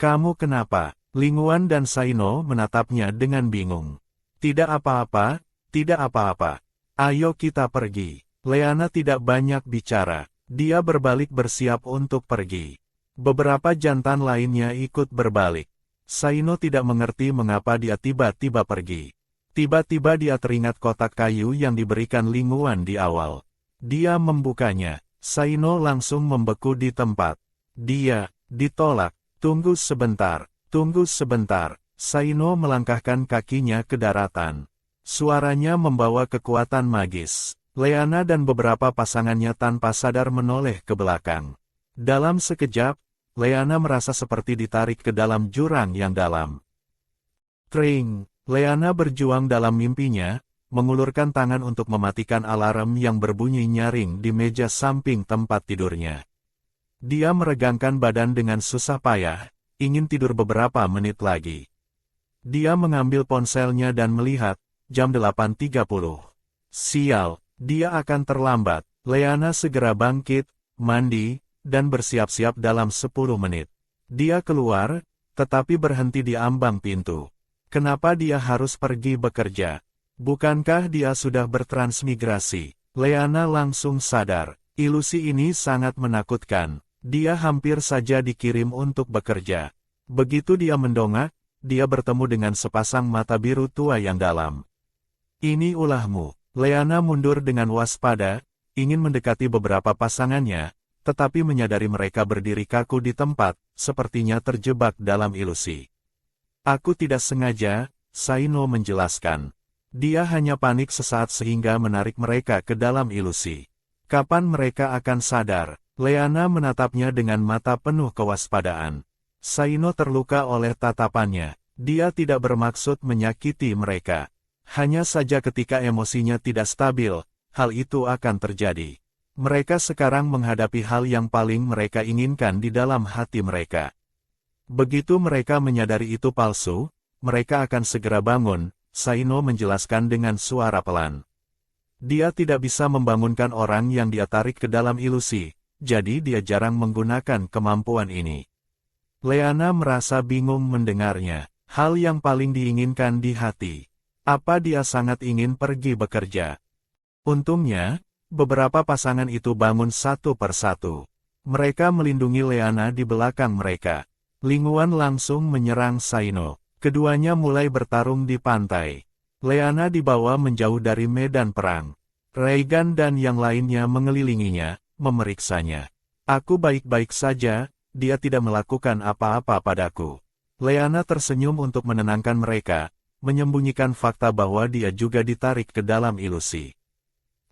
Kamu kenapa? Linguan dan Saino menatapnya dengan bingung. Tidak apa-apa, tidak apa-apa. Ayo kita pergi. Leana tidak banyak bicara. Dia berbalik bersiap untuk pergi. Beberapa jantan lainnya ikut berbalik. Saino tidak mengerti mengapa dia tiba-tiba pergi. Tiba-tiba dia teringat kotak kayu yang diberikan Linguan di awal. Dia membukanya. Saino langsung membeku di tempat. Dia ditolak. Tunggu sebentar, tunggu sebentar. Saino melangkahkan kakinya ke daratan. Suaranya membawa kekuatan magis. Leana dan beberapa pasangannya tanpa sadar menoleh ke belakang. Dalam sekejap, Leana merasa seperti ditarik ke dalam jurang yang dalam. Tring, Leana berjuang dalam mimpinya, mengulurkan tangan untuk mematikan alarm yang berbunyi nyaring di meja samping tempat tidurnya. Dia meregangkan badan dengan susah payah, ingin tidur beberapa menit lagi. Dia mengambil ponselnya dan melihat, jam 8.30. Sial, dia akan terlambat. Leana segera bangkit, mandi, dan bersiap-siap dalam 10 menit. Dia keluar, tetapi berhenti di ambang pintu. Kenapa dia harus pergi bekerja? Bukankah dia sudah bertransmigrasi? Leana langsung sadar, ilusi ini sangat menakutkan. Dia hampir saja dikirim untuk bekerja. Begitu dia mendongak, dia bertemu dengan sepasang mata biru tua yang dalam. Ini ulahmu. Leana mundur dengan waspada, ingin mendekati beberapa pasangannya, tetapi menyadari mereka berdiri kaku di tempat, sepertinya terjebak dalam ilusi. Aku tidak sengaja, Saino menjelaskan. Dia hanya panik sesaat sehingga menarik mereka ke dalam ilusi. Kapan mereka akan sadar? Leana menatapnya dengan mata penuh kewaspadaan. Saino terluka oleh tatapannya. Dia tidak bermaksud menyakiti mereka. Hanya saja ketika emosinya tidak stabil, hal itu akan terjadi. Mereka sekarang menghadapi hal yang paling mereka inginkan di dalam hati mereka. Begitu mereka menyadari itu palsu, mereka akan segera bangun, Saino menjelaskan dengan suara pelan. Dia tidak bisa membangunkan orang yang dia tarik ke dalam ilusi. Jadi dia jarang menggunakan kemampuan ini. Leana merasa bingung mendengarnya. Hal yang paling diinginkan di hati. Apa dia sangat ingin pergi bekerja? Untungnya, beberapa pasangan itu bangun satu persatu. Mereka melindungi Leana di belakang mereka. Linguan langsung menyerang Saino. Keduanya mulai bertarung di pantai. Leana dibawa menjauh dari medan perang. Reagan dan yang lainnya mengelilinginya, memeriksanya. Aku baik-baik saja, dia tidak melakukan apa-apa padaku. Leana tersenyum untuk menenangkan mereka, menyembunyikan fakta bahwa dia juga ditarik ke dalam ilusi.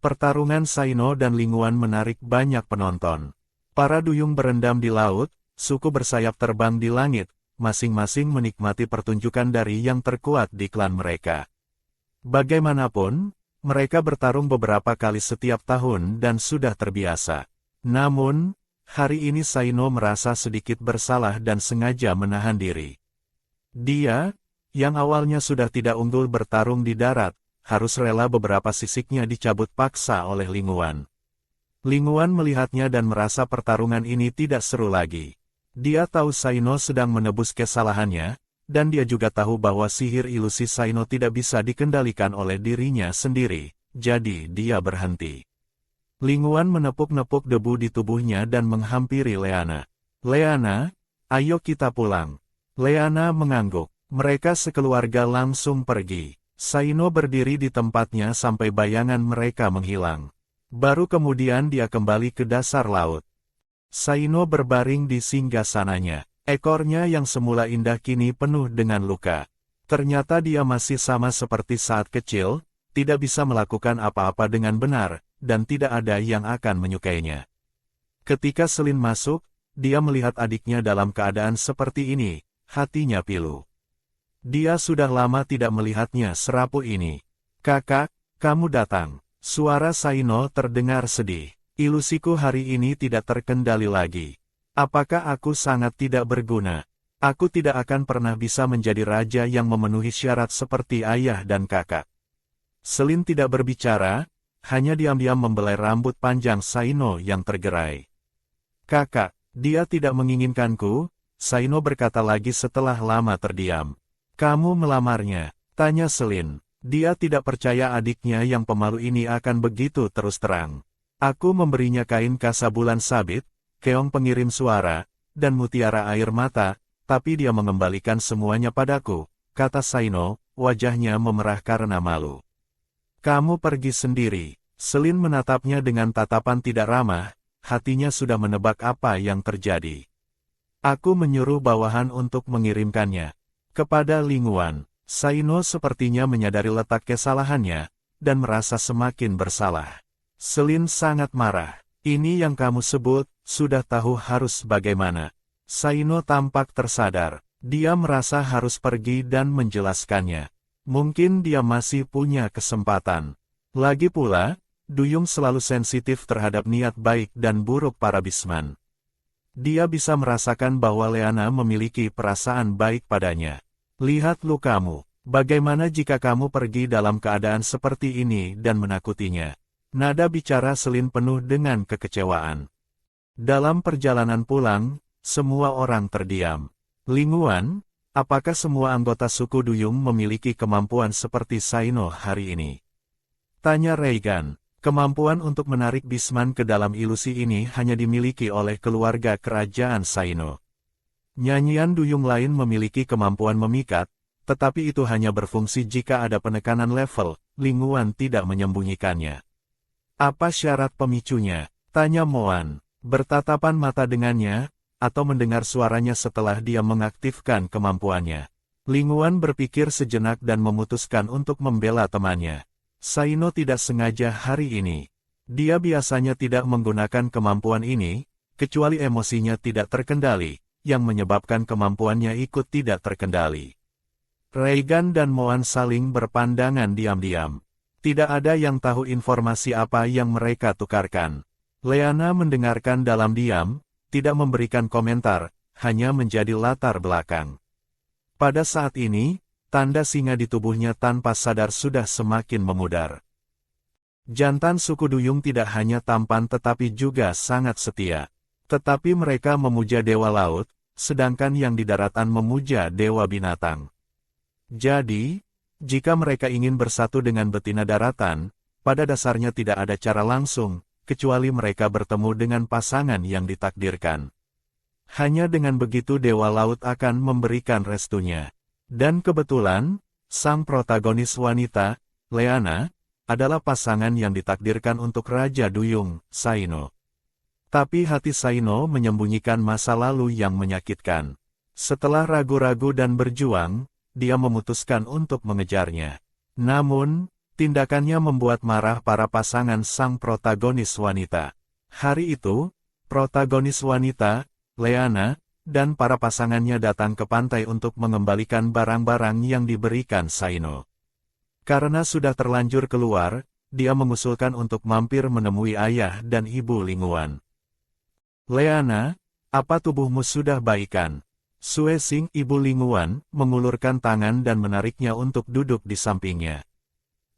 Pertarungan Saino dan Linguan menarik banyak penonton. Para duyung berendam di laut, suku bersayap terbang di langit, masing-masing menikmati pertunjukan dari yang terkuat di klan mereka. Bagaimanapun, mereka bertarung beberapa kali setiap tahun dan sudah terbiasa. Namun, hari ini Saino merasa sedikit bersalah dan sengaja menahan diri. Dia, yang awalnya sudah tidak unggul bertarung di darat, harus rela beberapa sisiknya dicabut paksa oleh Linguan. Linguan melihatnya dan merasa pertarungan ini tidak seru lagi. Dia tahu Saino sedang menebus kesalahannya, dan dia juga tahu bahwa sihir ilusi Saino tidak bisa dikendalikan oleh dirinya sendiri, jadi dia berhenti. Linguan menepuk-nepuk debu di tubuhnya dan menghampiri Leana. Leana, ayo kita pulang. Leana mengangguk. Mereka sekeluarga langsung pergi. Saino berdiri di tempatnya sampai bayangan mereka menghilang. Baru kemudian dia kembali ke dasar laut. Saino berbaring di singgasananya. Ekornya yang semula indah kini penuh dengan luka. Ternyata dia masih sama seperti saat kecil, tidak bisa melakukan apa-apa dengan benar, dan tidak ada yang akan menyukainya. Ketika Selin masuk, dia melihat adiknya dalam keadaan seperti ini, hatinya pilu. Dia sudah lama tidak melihatnya serapu ini. Kakak, kamu datang. Suara Saino terdengar sedih. Ilusiku hari ini tidak terkendali lagi. Apakah aku sangat tidak berguna? Aku tidak akan pernah bisa menjadi raja yang memenuhi syarat seperti ayah dan kakak. Selin tidak berbicara, hanya diam-diam membelai rambut panjang Saino yang tergerai. Kakak, dia tidak menginginkanku, Saino berkata lagi setelah lama terdiam. Kamu melamarnya? Tanya Selin. Dia tidak percaya adiknya yang pemalu ini akan begitu terus terang. Aku memberinya kain kasa bulan sabit, keong pengirim suara, dan mutiara air mata, tapi dia mengembalikan semuanya padaku, kata Saino, wajahnya memerah karena malu. Kamu pergi sendiri. Selin menatapnya dengan tatapan tidak ramah, hatinya sudah menebak apa yang terjadi. Aku menyuruh bawahan untuk mengirimkannya. Kepada Linguan, Saino sepertinya menyadari letak kesalahannya, dan merasa semakin bersalah. Selin sangat marah. Ini yang kamu sebut, sudah tahu harus bagaimana. Saino tampak tersadar. Dia merasa harus pergi dan menjelaskannya. Mungkin dia masih punya kesempatan. Lagi pula, Duyung selalu sensitif terhadap niat baik dan buruk para Bisman. Dia bisa merasakan bahwa Leana memiliki perasaan baik padanya. Lihat lukamu, bagaimana jika kamu pergi dalam keadaan seperti ini dan menakutinya? Nada bicara Selin penuh dengan kekecewaan. Dalam perjalanan pulang, semua orang terdiam. Linguan, apakah semua anggota suku Duyung memiliki kemampuan seperti Saino hari ini? Tanya Reigan. Kemampuan untuk menarik Bisman ke dalam ilusi ini hanya dimiliki oleh keluarga kerajaan Saino. Nyanyian Duyung lain memiliki kemampuan memikat, tetapi itu hanya berfungsi jika ada penekanan level. Linguan tidak menyembunyikannya. Apa syarat pemicunya? Tanya Moan. Bertatapan mata dengannya, atau mendengar suaranya setelah dia mengaktifkan kemampuannya. Linguan berpikir sejenak dan memutuskan untuk membela temannya. Saino tidak sengaja hari ini. Dia biasanya tidak menggunakan kemampuan ini, kecuali emosinya tidak terkendali, yang menyebabkan kemampuannya ikut tidak terkendali. Reigan dan Moan saling berpandangan diam-diam. Tidak ada yang tahu informasi apa yang mereka tukarkan. Leana mendengarkan dalam diam, tidak memberikan komentar, hanya menjadi latar belakang. Pada saat ini, tanda singa di tubuhnya tanpa sadar sudah semakin memudar. Jantan suku Duyung tidak hanya tampan tetapi juga sangat setia. Tetapi mereka memuja dewa laut, sedangkan yang di daratan memuja dewa binatang. Jadi, jika mereka ingin bersatu dengan betina daratan, pada dasarnya tidak ada cara langsung, kecuali mereka bertemu dengan pasangan yang ditakdirkan. Hanya dengan begitu dewa laut akan memberikan restunya. Dan kebetulan, sang protagonis wanita, Leana, adalah pasangan yang ditakdirkan untuk Raja Duyung, Saino. Tapi hati Saino menyembunyikan masa lalu yang menyakitkan. Setelah ragu-ragu dan berjuang, dia memutuskan untuk mengejarnya. Namun, tindakannya membuat marah para pasangan sang protagonis wanita. Hari itu, protagonis wanita, Leana, dan para pasangannya datang ke pantai untuk mengembalikan barang-barang yang diberikan Saino. Karena sudah terlanjur keluar, dia mengusulkan untuk mampir menemui ayah dan ibu Linguan. Leana, apa tubuhmu sudah baikan? Suesing ibu Linguan mengulurkan tangan dan menariknya untuk duduk di sampingnya.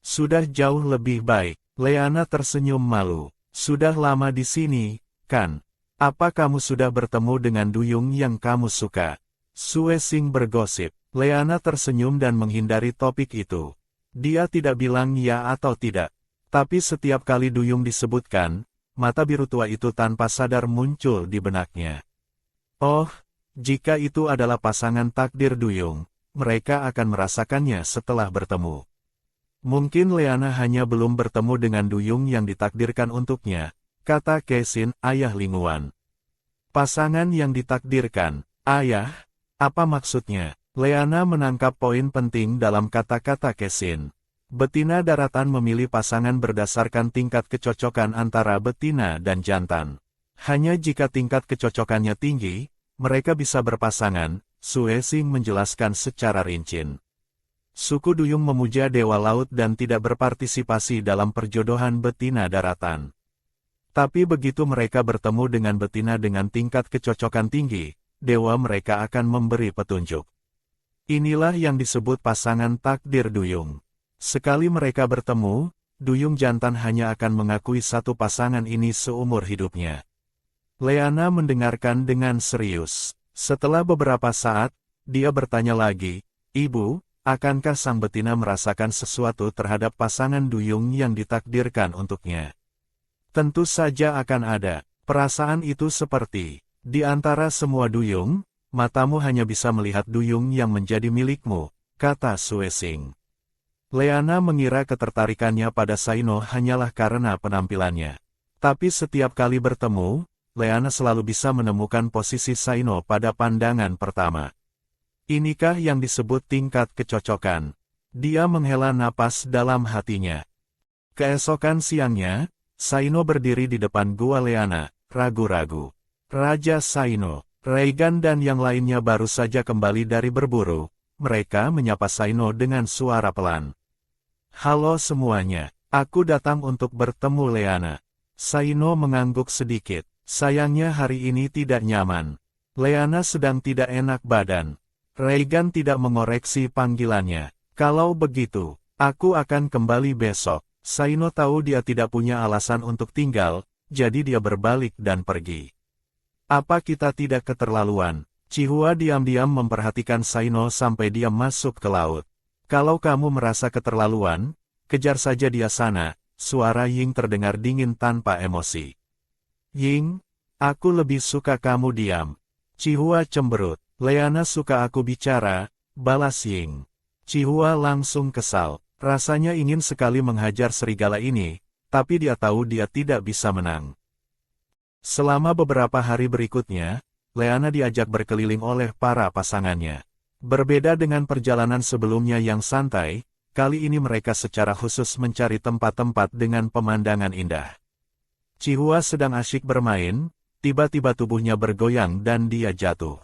Sudah jauh lebih baik. Leana tersenyum malu. Sudah lama di sini, kan? Apa kamu sudah bertemu dengan Duyung yang kamu suka? Suesing bergosip. Leana tersenyum dan menghindari topik itu. Dia tidak bilang ya atau tidak. Tapi setiap kali Duyung disebutkan, mata biru tua itu tanpa sadar muncul di benaknya. Oh, jika itu adalah pasangan takdir Duyung, mereka akan merasakannya setelah bertemu. Mungkin Leana hanya belum bertemu dengan Duyung yang ditakdirkan untuknya, kata Kesin, ayah Linguan. Pasangan yang ditakdirkan, ayah, apa maksudnya? Leana menangkap poin penting dalam kata-kata Kesin. Betina daratan memilih pasangan berdasarkan tingkat kecocokan antara betina dan jantan. Hanya jika tingkat kecocokannya tinggi, mereka bisa berpasangan, Suesing menjelaskan secara rinci. Suku Duyung memuja dewa laut dan tidak berpartisipasi dalam perjodohan betina daratan. Tapi begitu mereka bertemu dengan betina dengan tingkat kecocokan tinggi, dewa mereka akan memberi petunjuk. Inilah yang disebut pasangan takdir Duyung. Sekali mereka bertemu, Duyung jantan hanya akan mengakui satu pasangan ini seumur hidupnya. Leana mendengarkan dengan serius. Setelah beberapa saat, dia bertanya lagi, "Ibu, akankah sang betina merasakan sesuatu terhadap pasangan duyung yang ditakdirkan untuknya?" "Tentu saja akan ada. Perasaan itu seperti, di antara semua duyung, matamu hanya bisa melihat duyung yang menjadi milikmu," kata Suesing. Leana mengira ketertarikannya pada Saino hanyalah karena penampilannya. Tapi setiap kali bertemu, Leana selalu bisa menemukan posisi Saino pada pandangan pertama. Inikah yang disebut tingkat kecocokan? Dia menghela napas dalam hatinya. Keesokan siangnya, Saino berdiri di depan gua Leana, ragu-ragu. Raja Saino, Reigan dan yang lainnya baru saja kembali dari berburu. Mereka menyapa Saino dengan suara pelan. "Halo semuanya, aku datang untuk bertemu Leana." Saino mengangguk sedikit. Sayangnya hari ini tidak nyaman. Leana sedang tidak enak badan. Reigan tidak mengoreksi panggilannya. "Kalau begitu, aku akan kembali besok." Saino tahu dia tidak punya alasan untuk tinggal, jadi dia berbalik dan pergi. "Apa kita tidak keterlaluan?" Chihua diam-diam memperhatikan Saino sampai dia masuk ke laut. "Kalau kamu merasa keterlaluan, kejar saja dia sana." Suara Ying terdengar dingin tanpa emosi. "Ying, aku lebih suka kamu diam." Chihua cemberut. "Leana suka aku bicara," balas Ying. Chihua langsung kesal. Rasanya ingin sekali menghajar serigala ini, tapi dia tahu dia tidak bisa menang. Selama beberapa hari berikutnya, Leana diajak berkeliling oleh para pasangannya. Berbeda dengan perjalanan sebelumnya yang santai, kali ini mereka secara khusus mencari tempat-tempat dengan pemandangan indah. Chihua sedang asyik bermain, tiba-tiba tubuhnya bergoyang dan dia jatuh.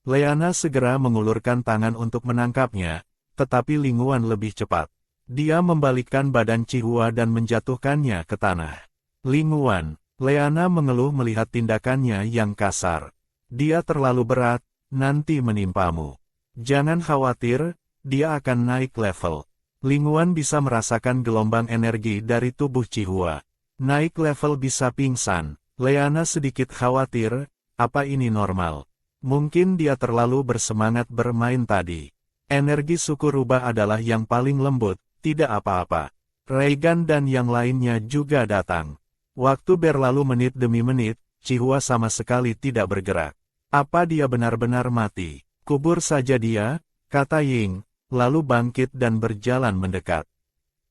Leana segera mengulurkan tangan untuk menangkapnya, tetapi Linguan lebih cepat. Dia membalikkan badan Chihua dan menjatuhkannya ke tanah. "Linguan," Leana mengeluh melihat tindakannya yang kasar. "Dia terlalu berat, nanti menimpamu." "Jangan khawatir, dia akan naik level." Linguan bisa merasakan gelombang energi dari tubuh Chihua. Naik level bisa pingsan. Leana sedikit khawatir, apa ini normal? Mungkin dia terlalu bersemangat bermain tadi. Energi suku rubah adalah yang paling lembut, tidak apa-apa. Reigan dan yang lainnya juga datang. Waktu berlalu menit demi menit, Chihua sama sekali tidak bergerak. "Apa dia benar-benar mati? Kubur saja dia," kata Ying, lalu bangkit dan berjalan mendekat.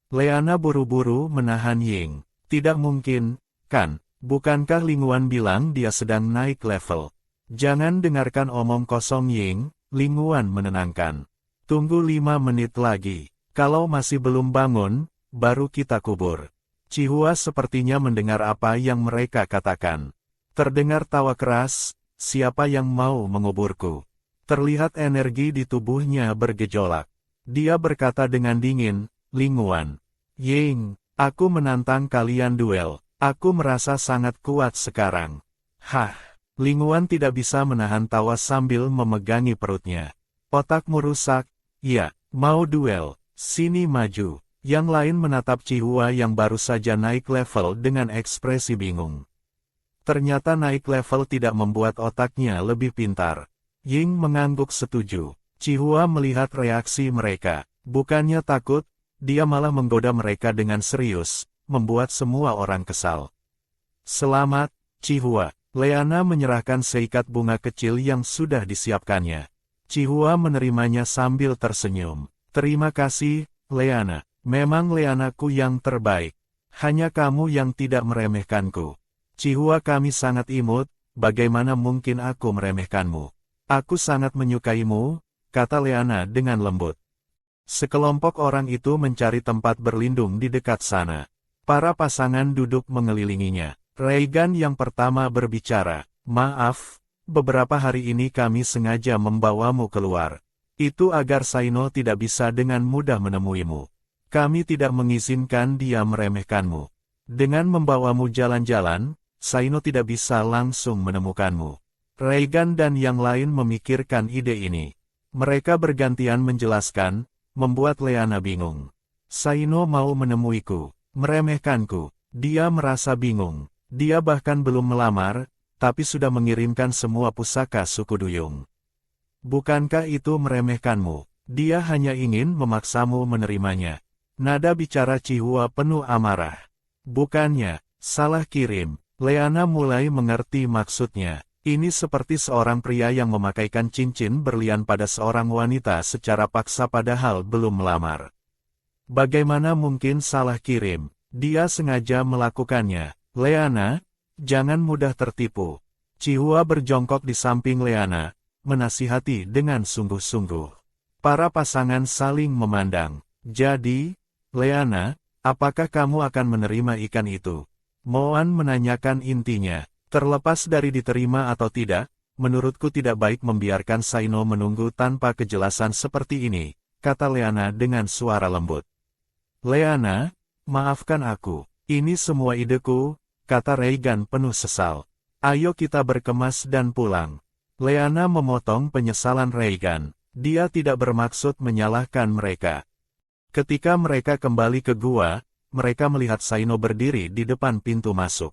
Leana buru-buru menahan Ying. "Tidak mungkin, kan? Bukankah Linguan bilang dia sedang naik level?" "Jangan dengarkan omong kosong Ying," Linguan menenangkan. "Tunggu 5 menit lagi. Kalau masih belum bangun, baru kita kubur." Chihua sepertinya mendengar apa yang mereka katakan. Terdengar tawa keras, "Siapa yang mau menguburku?" Terlihat energi di tubuhnya bergejolak. Dia berkata dengan dingin, "Linguan. Ying, aku menantang kalian duel. Aku merasa sangat kuat sekarang." "Hah?" Linguan tidak bisa menahan tawa sambil memegangi perutnya. "Otakmu rusak? Ya, mau duel? Sini maju." Yang lain menatap Chihua yang baru saja naik level dengan ekspresi bingung. Ternyata naik level tidak membuat otaknya lebih pintar. Ying mengangguk setuju. Chihua melihat reaksi mereka. Bukannya takut, dia malah menggoda mereka dengan serius, membuat semua orang kesal. "Selamat, Chihua." Leana menyerahkan seikat bunga kecil yang sudah disiapkannya. Chihua menerimanya sambil tersenyum. "Terima kasih, Leana. Memang Leanaku yang terbaik. Hanya kamu yang tidak meremehkanku." "Chihua, kami sangat imut, bagaimana mungkin aku meremehkanmu? Aku sangat menyukaimu," kata Leana dengan lembut. Sekelompok orang itu mencari tempat berlindung di dekat sana. Para pasangan duduk mengelilinginya. Reigan yang pertama berbicara, "Maaf, beberapa hari ini kami sengaja membawamu keluar. Itu agar Saino tidak bisa dengan mudah menemuimu. Kami tidak mengizinkan dia meremehkanmu. Dengan membawamu jalan-jalan, Saino tidak bisa langsung menemukanmu." Reigan dan yang lain memikirkan ide ini. Mereka bergantian menjelaskan, membuat Leana bingung. "Saino mau menemuiku, meremehkanku." Dia merasa bingung. Dia bahkan belum melamar, tapi sudah mengirimkan semua pusaka suku Duyung. Bukankah itu meremehkanmu? Dia hanya ingin memaksamu menerimanya. Nada bicara Cihua penuh amarah. Bukannya, salah kirim. Leana mulai mengerti maksudnya. Ini seperti seorang pria yang memakaikan cincin berlian pada seorang wanita secara paksa padahal belum melamar. Bagaimana mungkin salah kirim? Dia sengaja melakukannya. Leana, jangan mudah tertipu. Cihua berjongkok di samping Leana, menasihati dengan sungguh-sungguh. Para pasangan saling memandang. Jadi, Leana, apakah kamu akan menerima ikan itu? Moan menanyakan intinya. Terlepas dari diterima atau tidak, menurutku tidak baik membiarkan Saino menunggu tanpa kejelasan seperti ini, kata Leana dengan suara lembut. Leana, maafkan aku, ini semua ideku, kata Reigan penuh sesal. Ayo kita berkemas dan pulang. Leana memotong penyesalan Reigan, dia tidak bermaksud menyalahkan mereka. Ketika mereka kembali ke gua, mereka melihat Saino berdiri di depan pintu masuk.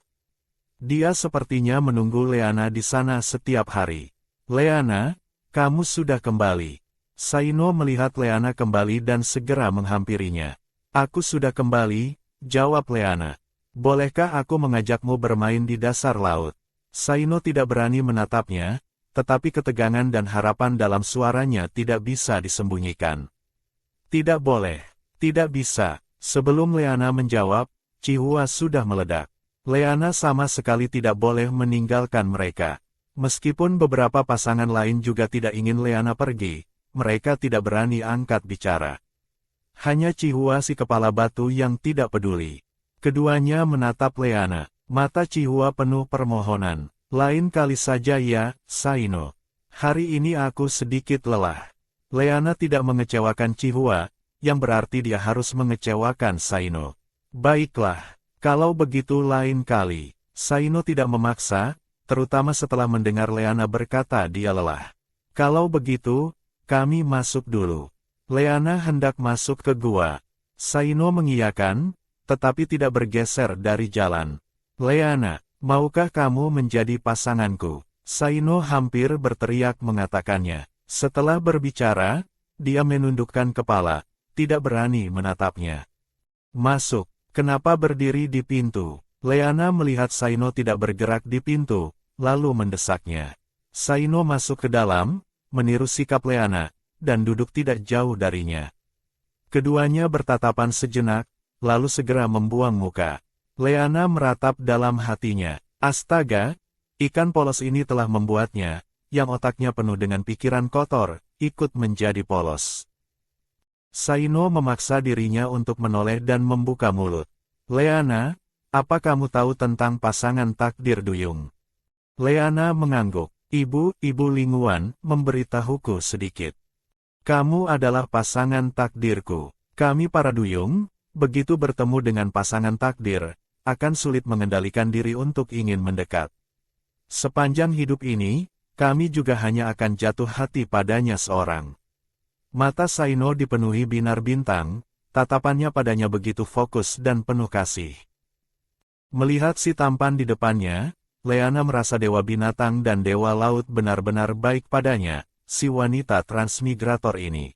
Dia sepertinya menunggu Leana di sana setiap hari. Leana, kamu sudah kembali. Saino melihat Leana kembali dan segera menghampirinya. Aku sudah kembali, jawab Leana. Bolehkah aku mengajakmu bermain di dasar laut? Saino tidak berani menatapnya, tetapi ketegangan dan harapan dalam suaranya tidak bisa disembunyikan. Tidak boleh, tidak bisa. Sebelum Leana menjawab, Cihua sudah meledak. Leana sama sekali tidak boleh meninggalkan mereka. Meskipun beberapa pasangan lain juga tidak ingin Leana pergi, mereka tidak berani angkat bicara. Hanya Cihua si kepala batu yang tidak peduli. Keduanya menatap Leana, mata Cihua penuh permohonan. Lain kali saja ya, Saino. Hari ini aku sedikit lelah. Leana tidak mengecewakan Cihua, yang berarti dia harus mengecewakan Saino. Baiklah. Kalau begitu lain kali, Saino tidak memaksa, terutama setelah mendengar Leana berkata dia lelah. Kalau begitu, kami masuk dulu. Leana hendak masuk ke gua. Saino mengiyakan, tetapi tidak bergeser dari jalan. Leana, maukah kamu menjadi pasanganku? Saino hampir berteriak mengatakannya. Setelah berbicara, dia menundukkan kepala, tidak berani menatapnya. Masuk. Kenapa berdiri di pintu? Leana melihat Saino tidak bergerak di pintu, lalu mendesaknya. Saino masuk ke dalam, meniru sikap Leana, dan duduk tidak jauh darinya. Keduanya bertatapan sejenak, lalu segera membuang muka. Leana meratap dalam hatinya. Astaga, ikan polos ini telah membuatnya, yang otaknya penuh dengan pikiran kotor, ikut menjadi polos. Saino memaksa dirinya untuk menoleh dan membuka mulut. Leana, apa kamu tahu tentang pasangan takdir Duyung? Leana mengangguk. Ibu Linguan, memberitahuku sedikit. Kamu adalah pasangan takdirku. Kami para Duyung, begitu bertemu dengan pasangan takdir, akan sulit mengendalikan diri untuk ingin mendekat. Sepanjang hidup ini, kami juga hanya akan jatuh hati padanya seorang. Mata Saino dipenuhi binar bintang, tatapannya padanya begitu fokus dan penuh kasih. Melihat si tampan di depannya, Leana merasa dewa binatang dan dewa laut benar-benar baik padanya, si wanita transmigrator ini.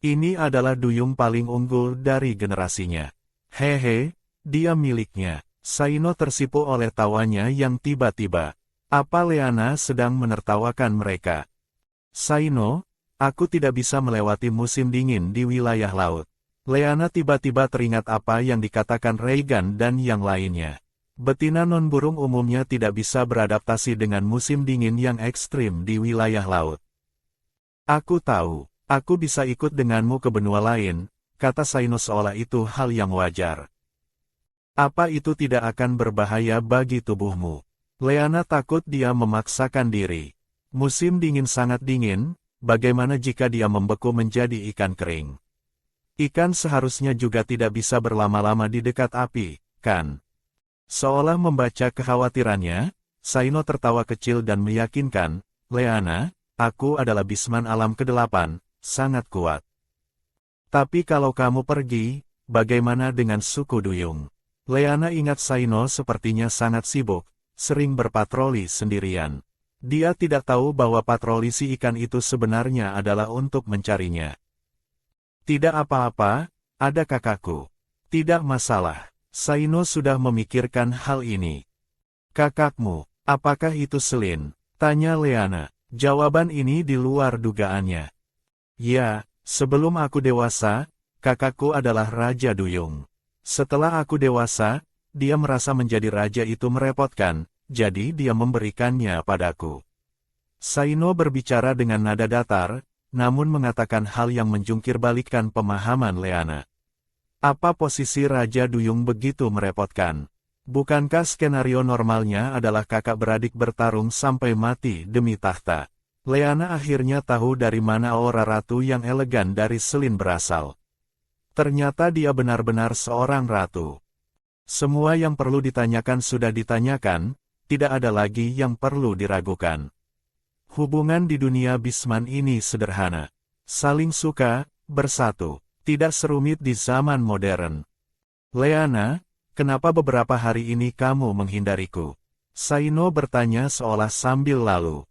Ini adalah Duyung paling unggul dari generasinya. Hehe, dia miliknya. Saino tersipu oleh tawanya yang tiba-tiba. Apa Leana sedang menertawakan mereka? Saino, aku tidak bisa melewati musim dingin di wilayah laut. Leana tiba-tiba teringat apa yang dikatakan Reigan dan yang lainnya. Betina non-burung umumnya tidak bisa beradaptasi dengan musim dingin yang ekstrim di wilayah laut. Aku tahu, aku bisa ikut denganmu ke benua lain, kata Saino seolah itu hal yang wajar. Apa itu tidak akan berbahaya bagi tubuhmu? Leana takut dia memaksakan diri. Musim dingin sangat dingin, bagaimana jika dia membeku menjadi ikan kering? Ikan seharusnya juga tidak bisa berlama-lama di dekat api, kan? Seolah membaca kekhawatirannya, Saino tertawa kecil dan meyakinkan, Leana, aku adalah Bisman alam ke-8, sangat kuat. Tapi kalau kamu pergi, bagaimana dengan suku Duyung? Leana ingat Saino sepertinya sangat sibuk, sering berpatroli sendirian. Dia tidak tahu bahwa patroli si ikan itu sebenarnya adalah untuk mencarinya. Tidak apa-apa, ada kakakku. Tidak masalah. Saino sudah memikirkan hal ini. Kakakmu, apakah itu Selin? Tanya Leana. Jawaban ini di luar dugaannya. Ya, sebelum aku dewasa, kakakku adalah Raja Duyung. Setelah aku dewasa, dia merasa menjadi raja itu merepotkan, jadi dia memberikannya padaku. Saino berbicara dengan nada datar, namun mengatakan hal yang menjungkir balikan pemahaman Leana. Apa posisi Raja Duyung begitu merepotkan? Bukankah skenario normalnya adalah kakak beradik bertarung sampai mati demi tahta? Leana akhirnya tahu dari mana aura ratu yang elegan dari Selin berasal. Ternyata dia benar-benar seorang ratu. Semua yang perlu ditanyakan sudah ditanyakan, tidak ada lagi yang perlu diragukan. Hubungan di dunia Bisman ini sederhana. Saling suka, bersatu, tidak serumit di zaman modern. Leana, kenapa beberapa hari ini kamu menghindariku? Saino bertanya seolah sambil lalu.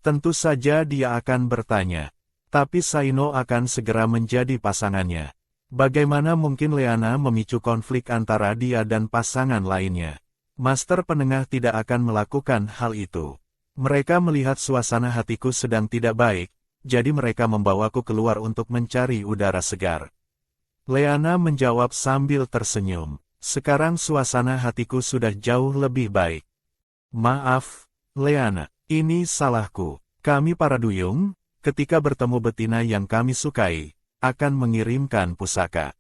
Tentu saja dia akan bertanya. Tapi Saino akan segera menjadi pasangannya. Bagaimana mungkin Leana memicu konflik antara dia dan pasangan lainnya? Master penengah tidak akan melakukan hal itu. Mereka melihat suasana hatiku sedang tidak baik, jadi mereka membawaku keluar untuk mencari udara segar. Leana menjawab sambil tersenyum. Sekarang suasana hatiku sudah jauh lebih baik. Maaf, Leana, ini salahku. Kami para duyung, ketika bertemu betina yang kami sukai, akan mengirimkan pusaka.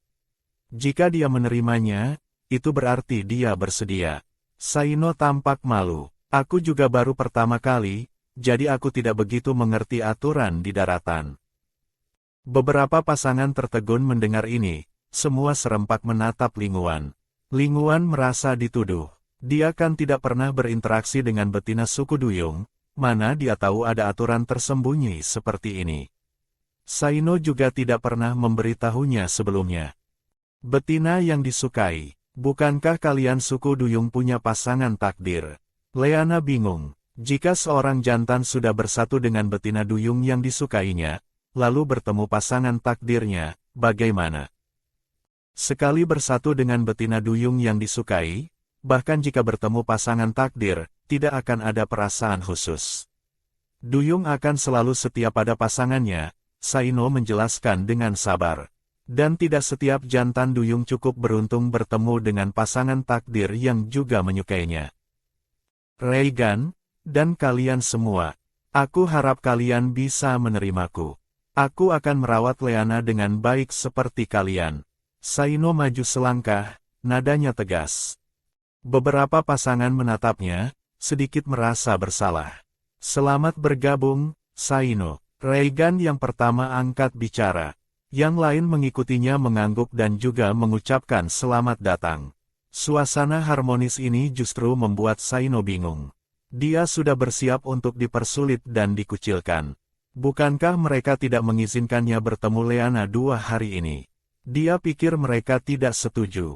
Jika dia menerimanya, itu berarti dia bersedia. Saino tampak malu. Aku juga baru pertama kali, jadi aku tidak begitu mengerti aturan di daratan. Beberapa pasangan tertegun mendengar ini, semua serempak menatap Linguan. Linguan merasa dituduh. Dia kan tidak pernah berinteraksi dengan betina suku Duyung, mana dia tahu ada aturan tersembunyi seperti ini. Saino juga tidak pernah memberitahunya sebelumnya. Betina yang disukai, bukankah kalian suku Duyung punya pasangan takdir? Leana bingung. Jika seorang jantan sudah bersatu dengan betina duyung yang disukainya, lalu bertemu pasangan takdirnya, bagaimana? Sekali bersatu dengan betina duyung yang disukai, bahkan jika bertemu pasangan takdir, tidak akan ada perasaan khusus. Duyung akan selalu setia pada pasangannya, Saino menjelaskan dengan sabar. Dan tidak setiap jantan duyung cukup beruntung bertemu dengan pasangan takdir yang juga menyukainya. Reigan, dan kalian semua, aku harap kalian bisa menerimaku. Aku akan merawat Leana dengan baik seperti kalian. Saino maju selangkah, nadanya tegas. Beberapa pasangan menatapnya, sedikit merasa bersalah. Selamat bergabung, Saino. Reigan yang pertama angkat bicara. Yang lain mengikutinya mengangguk dan juga mengucapkan selamat datang. Suasana harmonis ini justru membuat Saino bingung. Dia sudah bersiap untuk dipersulit dan dikucilkan. Bukankah mereka tidak mengizinkannya bertemu Leana 2 hari ini? Dia pikir mereka tidak setuju.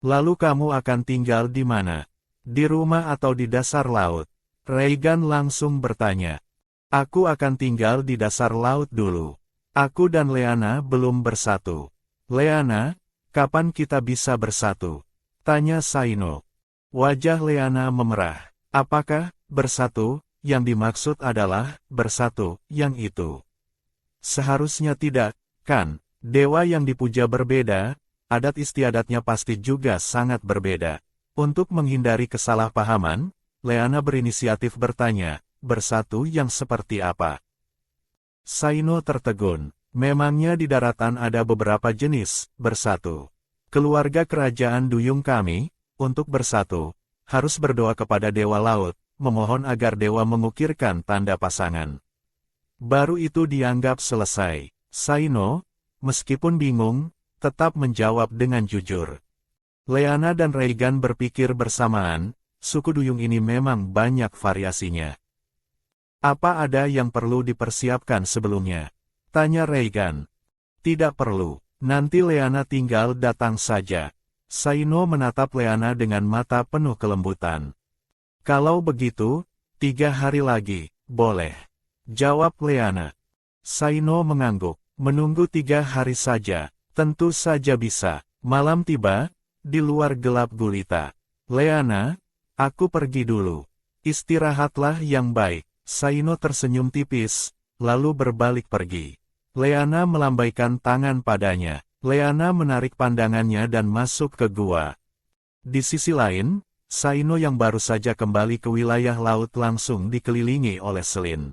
Lalu kamu akan tinggal di mana? Di rumah atau di dasar laut? Reigan langsung bertanya. Aku akan tinggal di dasar laut dulu. Aku dan Leana belum bersatu. Leana, kapan kita bisa bersatu? Tanya Saino. Wajah Leana memerah. Apakah bersatu yang dimaksud adalah bersatu yang itu? Seharusnya tidak, kan? Dewa yang dipuja berbeda, adat istiadatnya pasti juga sangat berbeda. Untuk menghindari kesalahpahaman, Leana berinisiatif bertanya, bersatu yang seperti apa? Saino tertegun. Memangnya di daratan ada beberapa jenis bersatu. Keluarga kerajaan Duyung kami, untuk bersatu, harus berdoa kepada Dewa Laut, memohon agar Dewa mengukirkan tanda pasangan. Baru itu dianggap selesai. Saino, meskipun bingung, tetap menjawab dengan jujur. Leana dan Reigan berpikir bersamaan, suku Duyung ini memang banyak variasinya. Apa ada yang perlu dipersiapkan sebelumnya? Tanya Reigan. Tidak perlu, nanti Leana tinggal datang saja. Saino menatap Leana dengan mata penuh kelembutan. Kalau begitu, 3 hari lagi, boleh. Jawab Leana. Saino mengangguk. Menunggu 3 hari saja, tentu saja bisa. Malam tiba, di luar gelap gulita. Leana, aku pergi dulu. Istirahatlah yang baik. Saino tersenyum tipis, lalu berbalik pergi. Leana melambaikan tangan padanya. Leana menarik pandangannya dan masuk ke gua. Di sisi lain, Saino yang baru saja kembali ke wilayah laut langsung dikelilingi oleh Selin.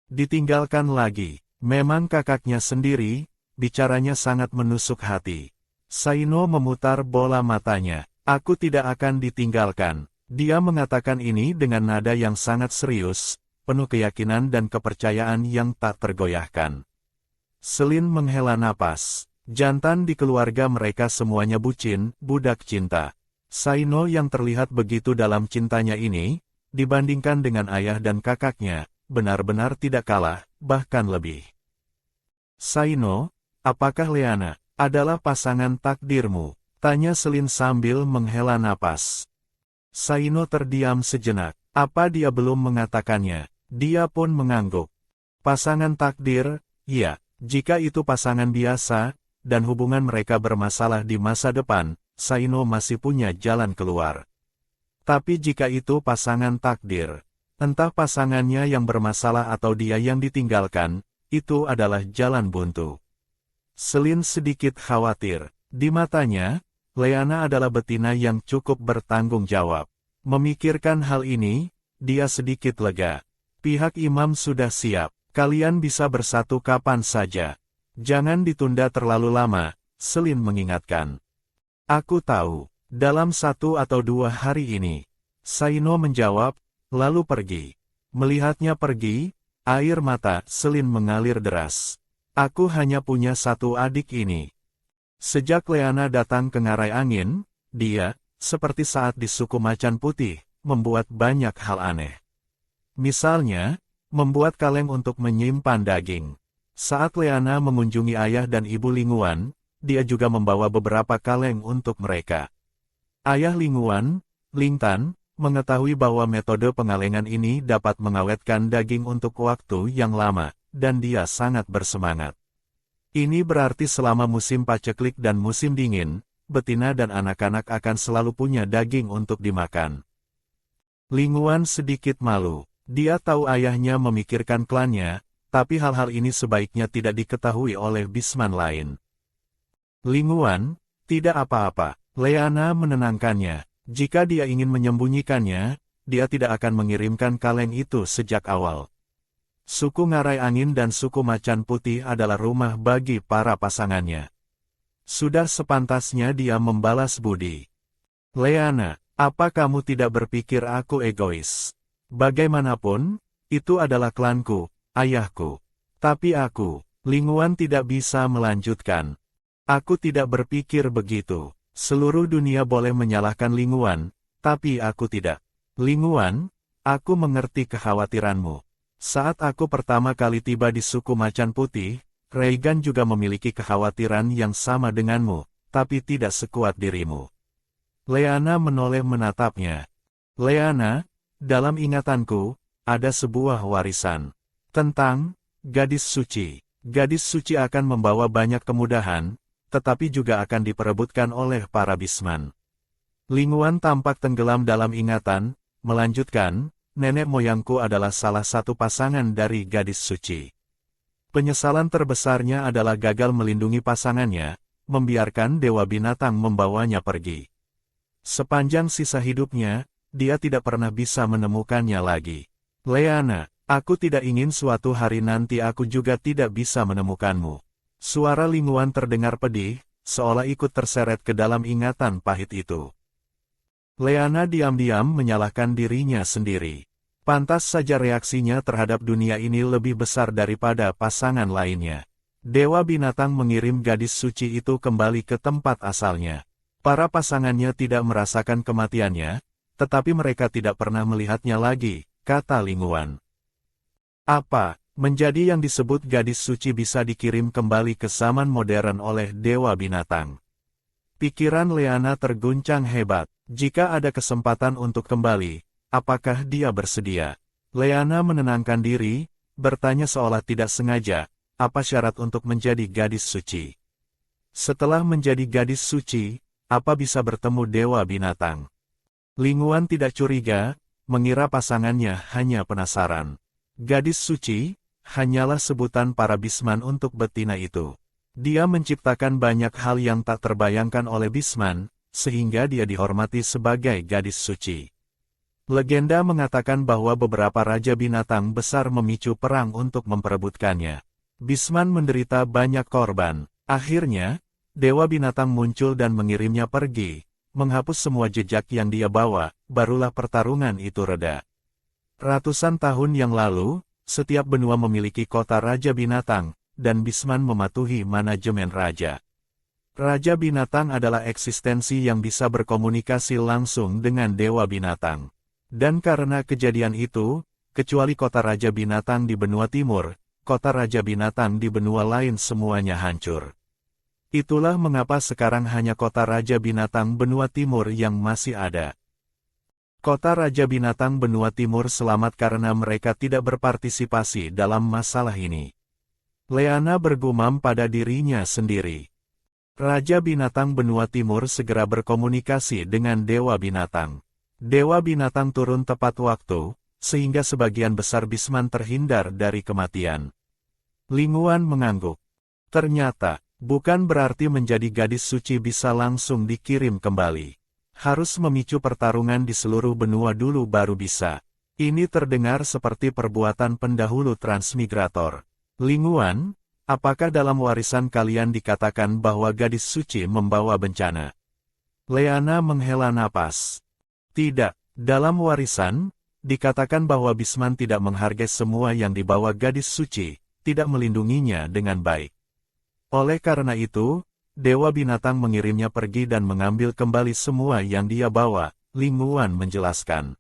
Ditinggalkan lagi, memang kakaknya sendiri, bicaranya sangat menusuk hati. Saino memutar bola matanya. Aku tidak akan ditinggalkan. Dia mengatakan ini dengan nada yang sangat serius, penuh keyakinan dan kepercayaan yang tak tergoyahkan. Selin menghela napas. Jantan di keluarga mereka semuanya bucin, budak cinta. Saino yang terlihat begitu dalam cintanya ini, dibandingkan dengan ayah dan kakaknya, benar-benar tidak kalah, bahkan lebih. Saino, apakah Leana adalah pasangan takdirmu? Tanya Selin sambil menghela napas. Saino terdiam sejenak. Apa dia belum mengatakannya? Dia pun mengangguk. Pasangan takdir, ya, jika itu pasangan biasa, dan hubungan mereka bermasalah di masa depan, Saino masih punya jalan keluar. Tapi jika itu pasangan takdir, entah pasangannya yang bermasalah atau dia yang ditinggalkan, itu adalah jalan buntu. Selin sedikit khawatir. Di matanya, Leana adalah betina yang cukup bertanggung jawab. Memikirkan hal ini, dia sedikit lega. Pihak imam sudah siap. Kalian bisa bersatu kapan saja. Jangan ditunda terlalu lama, Selin mengingatkan. Aku tahu, dalam 1 atau 2 hari ini. Saino menjawab, lalu pergi. Melihatnya pergi, air mata Selin mengalir deras. Aku hanya punya 1 adik ini. Sejak Leana datang ke Ngarai Angin, dia, seperti saat di suku Macan Putih, membuat banyak hal aneh. Misalnya, membuat kaleng untuk menyimpan daging. Saat Leana mengunjungi ayah dan ibu Linguan, dia juga membawa beberapa kaleng untuk mereka. Ayah Linguan, Lingtan, mengetahui bahwa metode pengalengan ini dapat mengawetkan daging untuk waktu yang lama, dan dia sangat bersemangat. Ini berarti selama musim paceklik dan musim dingin, betina dan anak-anak akan selalu punya daging untuk dimakan. Linguan sedikit malu. Dia tahu ayahnya memikirkan klannya, tapi hal-hal ini sebaiknya tidak diketahui oleh Bisman lain. Linguan, tidak apa-apa. Leana menenangkannya. Jika dia ingin menyembunyikannya, dia tidak akan mengirimkan kaleng itu sejak awal. Suku Ngarai Angin dan suku Macan Putih adalah rumah bagi para pasangannya. Sudah sepantasnya dia membalas budi. Leana, apa kamu tidak berpikir aku egois? Bagaimanapun, itu adalah klanku, ayahku. Tapi aku, Linguan tidak bisa melanjutkan. Aku tidak berpikir begitu. Seluruh dunia boleh menyalahkan Linguan, tapi aku tidak. Linguan, aku mengerti kekhawatiranmu. Saat aku pertama kali tiba di suku Macan Putih, Reigan juga memiliki kekhawatiran yang sama denganmu, tapi tidak sekuat dirimu. Leana menoleh menatapnya. Leana, dalam ingatanku, ada sebuah warisan. Tentang, gadis suci. Gadis suci akan membawa banyak kemudahan, tetapi juga akan diperebutkan oleh para Bisman. Linguan tampak tenggelam dalam ingatan, melanjutkan, nenek moyangku adalah salah satu pasangan dari gadis suci. Penyesalan terbesarnya adalah gagal melindungi pasangannya, membiarkan dewa binatang membawanya pergi. Sepanjang sisa hidupnya, dia tidak pernah bisa menemukannya lagi. Leana, aku tidak ingin suatu hari nanti aku juga tidak bisa menemukanmu. Suara Linguan terdengar pedih, seolah ikut terseret ke dalam ingatan pahit itu. Leana diam-diam menyalahkan dirinya sendiri. Pantas saja reaksinya terhadap dunia ini lebih besar daripada pasangan lainnya. Dewa binatang mengirim gadis suci itu kembali ke tempat asalnya. Para pasangannya tidak merasakan kematiannya, tetapi mereka tidak pernah melihatnya lagi, kata Linguan. Apa? Menjadi yang disebut gadis suci bisa dikirim kembali ke zaman modern oleh dewa binatang. Pikiran Leana terguncang hebat. Jika ada kesempatan untuk kembali, apakah dia bersedia? Leana menenangkan diri, bertanya seolah tidak sengaja, apa syarat untuk menjadi gadis suci? Setelah menjadi gadis suci, apa bisa bertemu Dewa Binatang? Linguan tidak curiga, mengira pasangannya hanya penasaran. Gadis suci, hanyalah sebutan para Bisman untuk betina itu. Dia menciptakan banyak hal yang tak terbayangkan oleh Bisman, sehingga dia dihormati sebagai gadis suci. Legenda mengatakan bahwa beberapa raja binatang besar memicu perang untuk memperebutkannya. Bisman menderita banyak korban. Akhirnya, Dewa Binatang muncul dan mengirimnya pergi, menghapus semua jejak yang dia bawa, barulah pertarungan itu reda. Ratusan tahun yang lalu, setiap benua memiliki kota Raja Binatang, dan Bisman mematuhi manajemen raja. Raja Binatang adalah eksistensi yang bisa berkomunikasi langsung dengan Dewa Binatang. Dan karena kejadian itu, kecuali kota Raja Binatang di benua timur, kota Raja Binatang di benua lain semuanya hancur. Itulah mengapa sekarang hanya kota Raja Binatang benua timur yang masih ada. Kota Raja Binatang benua timur selamat karena mereka tidak berpartisipasi dalam masalah ini. Leana bergumam pada dirinya sendiri. Raja Binatang benua timur segera berkomunikasi dengan Dewa Binatang. Dewa Binatang turun tepat waktu, sehingga sebagian besar Bisman terhindar dari kematian. Linguan mengangguk. Ternyata, bukan berarti menjadi gadis suci bisa langsung dikirim kembali. Harus memicu pertarungan di seluruh benua dulu baru bisa. Ini terdengar seperti perbuatan pendahulu transmigrator. Linguan, apakah dalam warisan kalian dikatakan bahwa gadis suci membawa bencana? Leana menghela napas. Tidak, dalam warisan, dikatakan bahwa Bisman tidak menghargai semua yang dibawa gadis suci, tidak melindunginya dengan baik. Oleh karena itu, Dewa Binatang mengirimnya pergi dan mengambil kembali semua yang dia bawa, Linguan menjelaskan.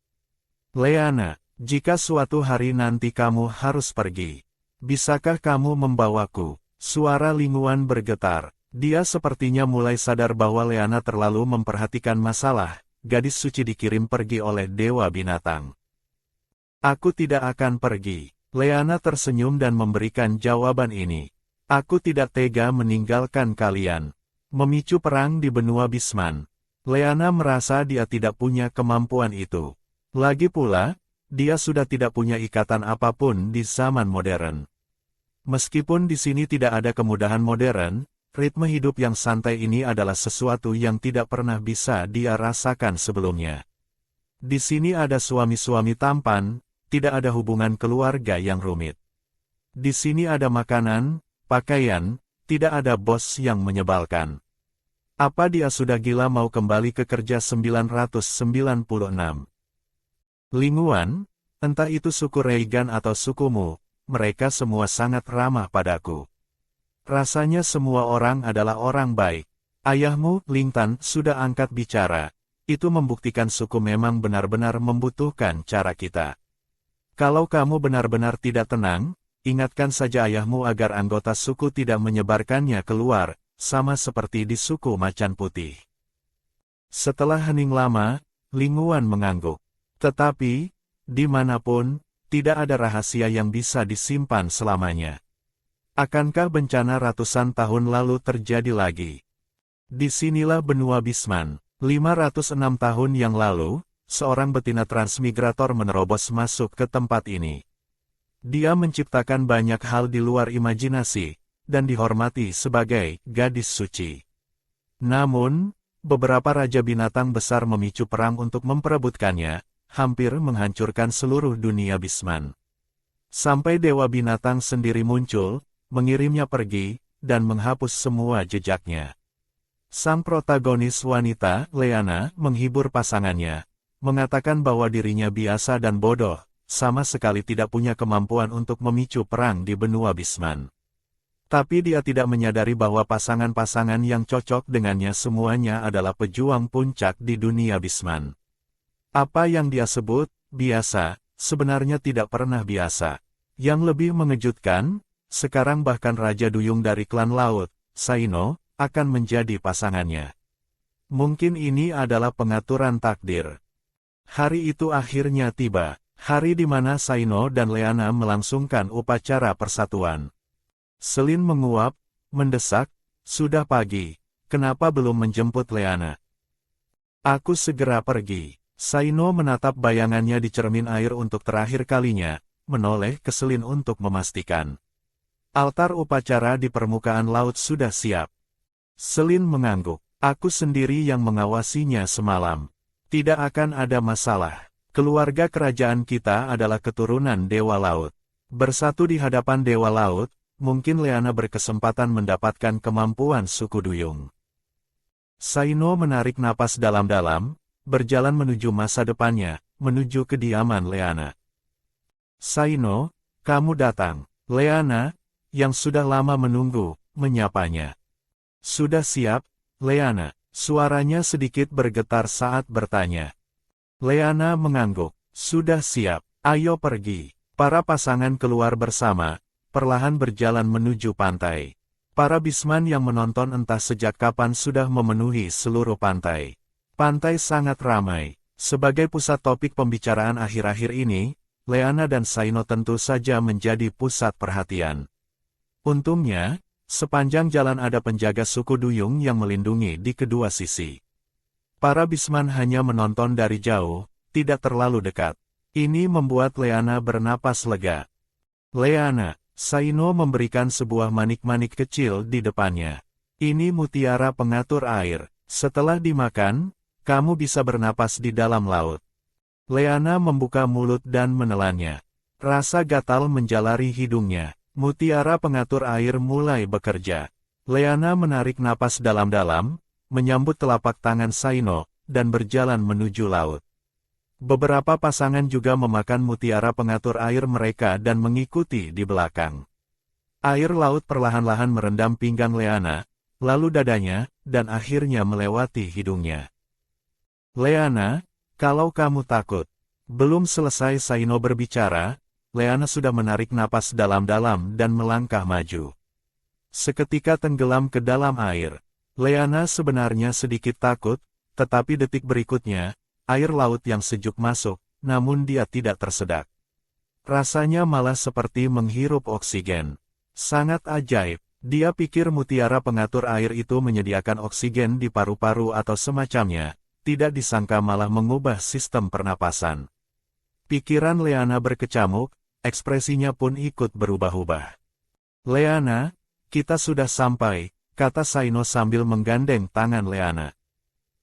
Leana, jika suatu hari nanti kamu harus pergi, bisakah kamu membawaku? Suara Linguan bergetar. Dia sepertinya mulai sadar bahwa Leana terlalu memperhatikan masalah. Gadis suci dikirim pergi oleh Dewa Binatang. Aku tidak akan pergi. Leana tersenyum dan memberikan jawaban ini. Aku tidak tega meninggalkan kalian. Memicu perang di benua Bisman. Leana merasa dia tidak punya kemampuan itu. Lagi pula, dia sudah tidak punya ikatan apapun di zaman modern. Meskipun di sini tidak ada kemudahan modern, ritme hidup yang santai ini adalah sesuatu yang tidak pernah bisa dia rasakan sebelumnya. Di sini ada suami-suami tampan, tidak ada hubungan keluarga yang rumit. Di sini ada makanan, pakaian, tidak ada bos yang menyebalkan. Apa dia sudah gila mau kembali ke kerja 996? Linguan, entah itu suku Reigan atau sukumu, mereka semua sangat ramah padaku. Rasanya semua orang adalah orang baik. Ayahmu, Lingtan, sudah angkat bicara. Itu membuktikan suku memang benar-benar membutuhkan cara kita. Kalau kamu benar-benar tidak tenang, ingatkan saja ayahmu agar anggota suku tidak menyebarkannya keluar, sama seperti di suku Macan Putih. Setelah hening lama, Linguan mengangguk. Tetapi, dimanapun, tidak ada rahasia yang bisa disimpan selamanya. Akankah bencana ratusan tahun lalu terjadi lagi? Disinilah benua Bisman. 506 tahun yang lalu, seorang betina transmigrator menerobos masuk ke tempat ini. Dia menciptakan banyak hal di luar imajinasi, dan dihormati sebagai gadis suci. Namun, beberapa raja binatang besar memicu perang untuk memperebutkannya, hampir menghancurkan seluruh dunia Bisman. Sampai Dewa Binatang sendiri muncul, mengirimnya pergi, dan menghapus semua jejaknya. Sang protagonis wanita, Leana, menghibur pasangannya, mengatakan bahwa dirinya biasa dan bodoh, sama sekali tidak punya kemampuan untuk memicu perang di benua Bisman. Tapi dia tidak menyadari bahwa pasangan-pasangan yang cocok dengannya semuanya adalah pejuang puncak di dunia Bisman. Apa yang dia sebut biasa, sebenarnya tidak pernah biasa. Yang lebih mengejutkan, sekarang bahkan Raja Duyung dari klan laut, Saino, akan menjadi pasangannya. Mungkin ini adalah pengaturan takdir. Hari itu akhirnya tiba, hari di mana Saino dan Leana melangsungkan upacara persatuan. Selin menguap, mendesak, "Sudah pagi, kenapa belum menjemput Leana?" "Aku segera pergi." Saino menatap bayangannya di cermin air untuk terakhir kalinya, menoleh ke Selin untuk memastikan. Altar upacara di permukaan laut sudah siap. Selin mengangguk. "Aku sendiri yang mengawasinya semalam. Tidak akan ada masalah. Keluarga kerajaan kita adalah keturunan Dewa Laut. Bersatu di hadapan Dewa Laut, mungkin Leana berkesempatan mendapatkan kemampuan suku duyung." Saino menarik napas dalam-dalam, berjalan menuju masa depannya, menuju kediaman Leana. "Saino, kamu datang." Leana, yang sudah lama menunggu, menyapanya. "Sudah siap, Leana?" Suaranya sedikit bergetar saat bertanya. Leana mengangguk. "Sudah siap, ayo pergi." Para pasangan keluar bersama, perlahan berjalan menuju pantai. Para bisman yang menonton entah sejak kapan sudah memenuhi seluruh pantai. Pantai sangat ramai. Sebagai pusat topik pembicaraan akhir-akhir ini, Leana dan Saino tentu saja menjadi pusat perhatian. Untungnya, sepanjang jalan ada penjaga suku duyung yang melindungi di kedua sisi. Para bisman hanya menonton dari jauh, tidak terlalu dekat. Ini membuat Leana bernapas lega. "Leana," Saino memberikan sebuah manik-manik kecil di depannya. "Ini mutiara pengatur air. Setelah dimakan, kamu bisa bernapas di dalam laut." Leana membuka mulut dan menelannya. Rasa gatal menjalari hidungnya. Mutiara pengatur air mulai bekerja. Leana menarik napas dalam-dalam, menyambut telapak tangan Saino, dan berjalan menuju laut. Beberapa pasangan juga memakan mutiara pengatur air mereka dan mengikuti di belakang. Air laut perlahan-lahan merendam pinggang Leana, lalu dadanya, dan akhirnya melewati hidungnya. "Leana, kalau kamu takut." Belum selesai Saino berbicara, Leana sudah menarik napas dalam-dalam dan melangkah maju. Seketika tenggelam ke dalam air. Leana sebenarnya sedikit takut, tetapi detik berikutnya, air laut yang sejuk masuk, namun dia tidak tersedak. Rasanya malah seperti menghirup oksigen. Sangat ajaib. Dia pikir mutiara pengatur air itu menyediakan oksigen di paru-paru atau semacamnya, tidak disangka malah mengubah sistem pernapasan. Pikiran Leana berkecamuk, ekspresinya pun ikut berubah-ubah. "Leana, kita sudah sampai," kata Saino sambil menggandeng tangan Leana.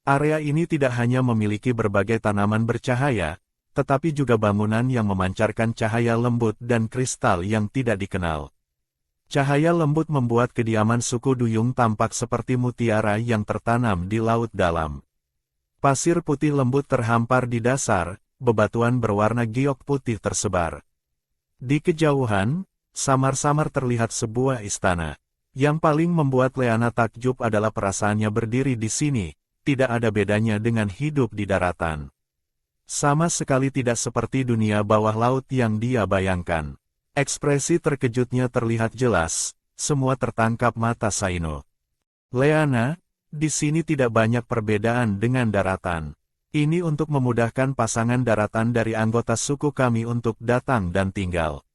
Area ini tidak hanya memiliki berbagai tanaman bercahaya, tetapi juga bangunan yang memancarkan cahaya lembut dan kristal yang tidak dikenal. Cahaya lembut membuat kediaman suku duyung tampak seperti mutiara yang tertanam di laut dalam. Pasir putih lembut terhampar di dasar, bebatuan berwarna giok putih tersebar. Di kejauhan, samar-samar terlihat sebuah istana. Yang paling membuat Leana takjub adalah perasaannya berdiri di sini, tidak ada bedanya dengan hidup di daratan. Sama sekali tidak seperti dunia bawah laut yang dia bayangkan. Ekspresi terkejutnya terlihat jelas, semua tertangkap mata Saino. "Leana, di sini tidak banyak perbedaan dengan daratan. Ini untuk memudahkan pasangan daratan dari anggota suku kami untuk datang dan tinggal."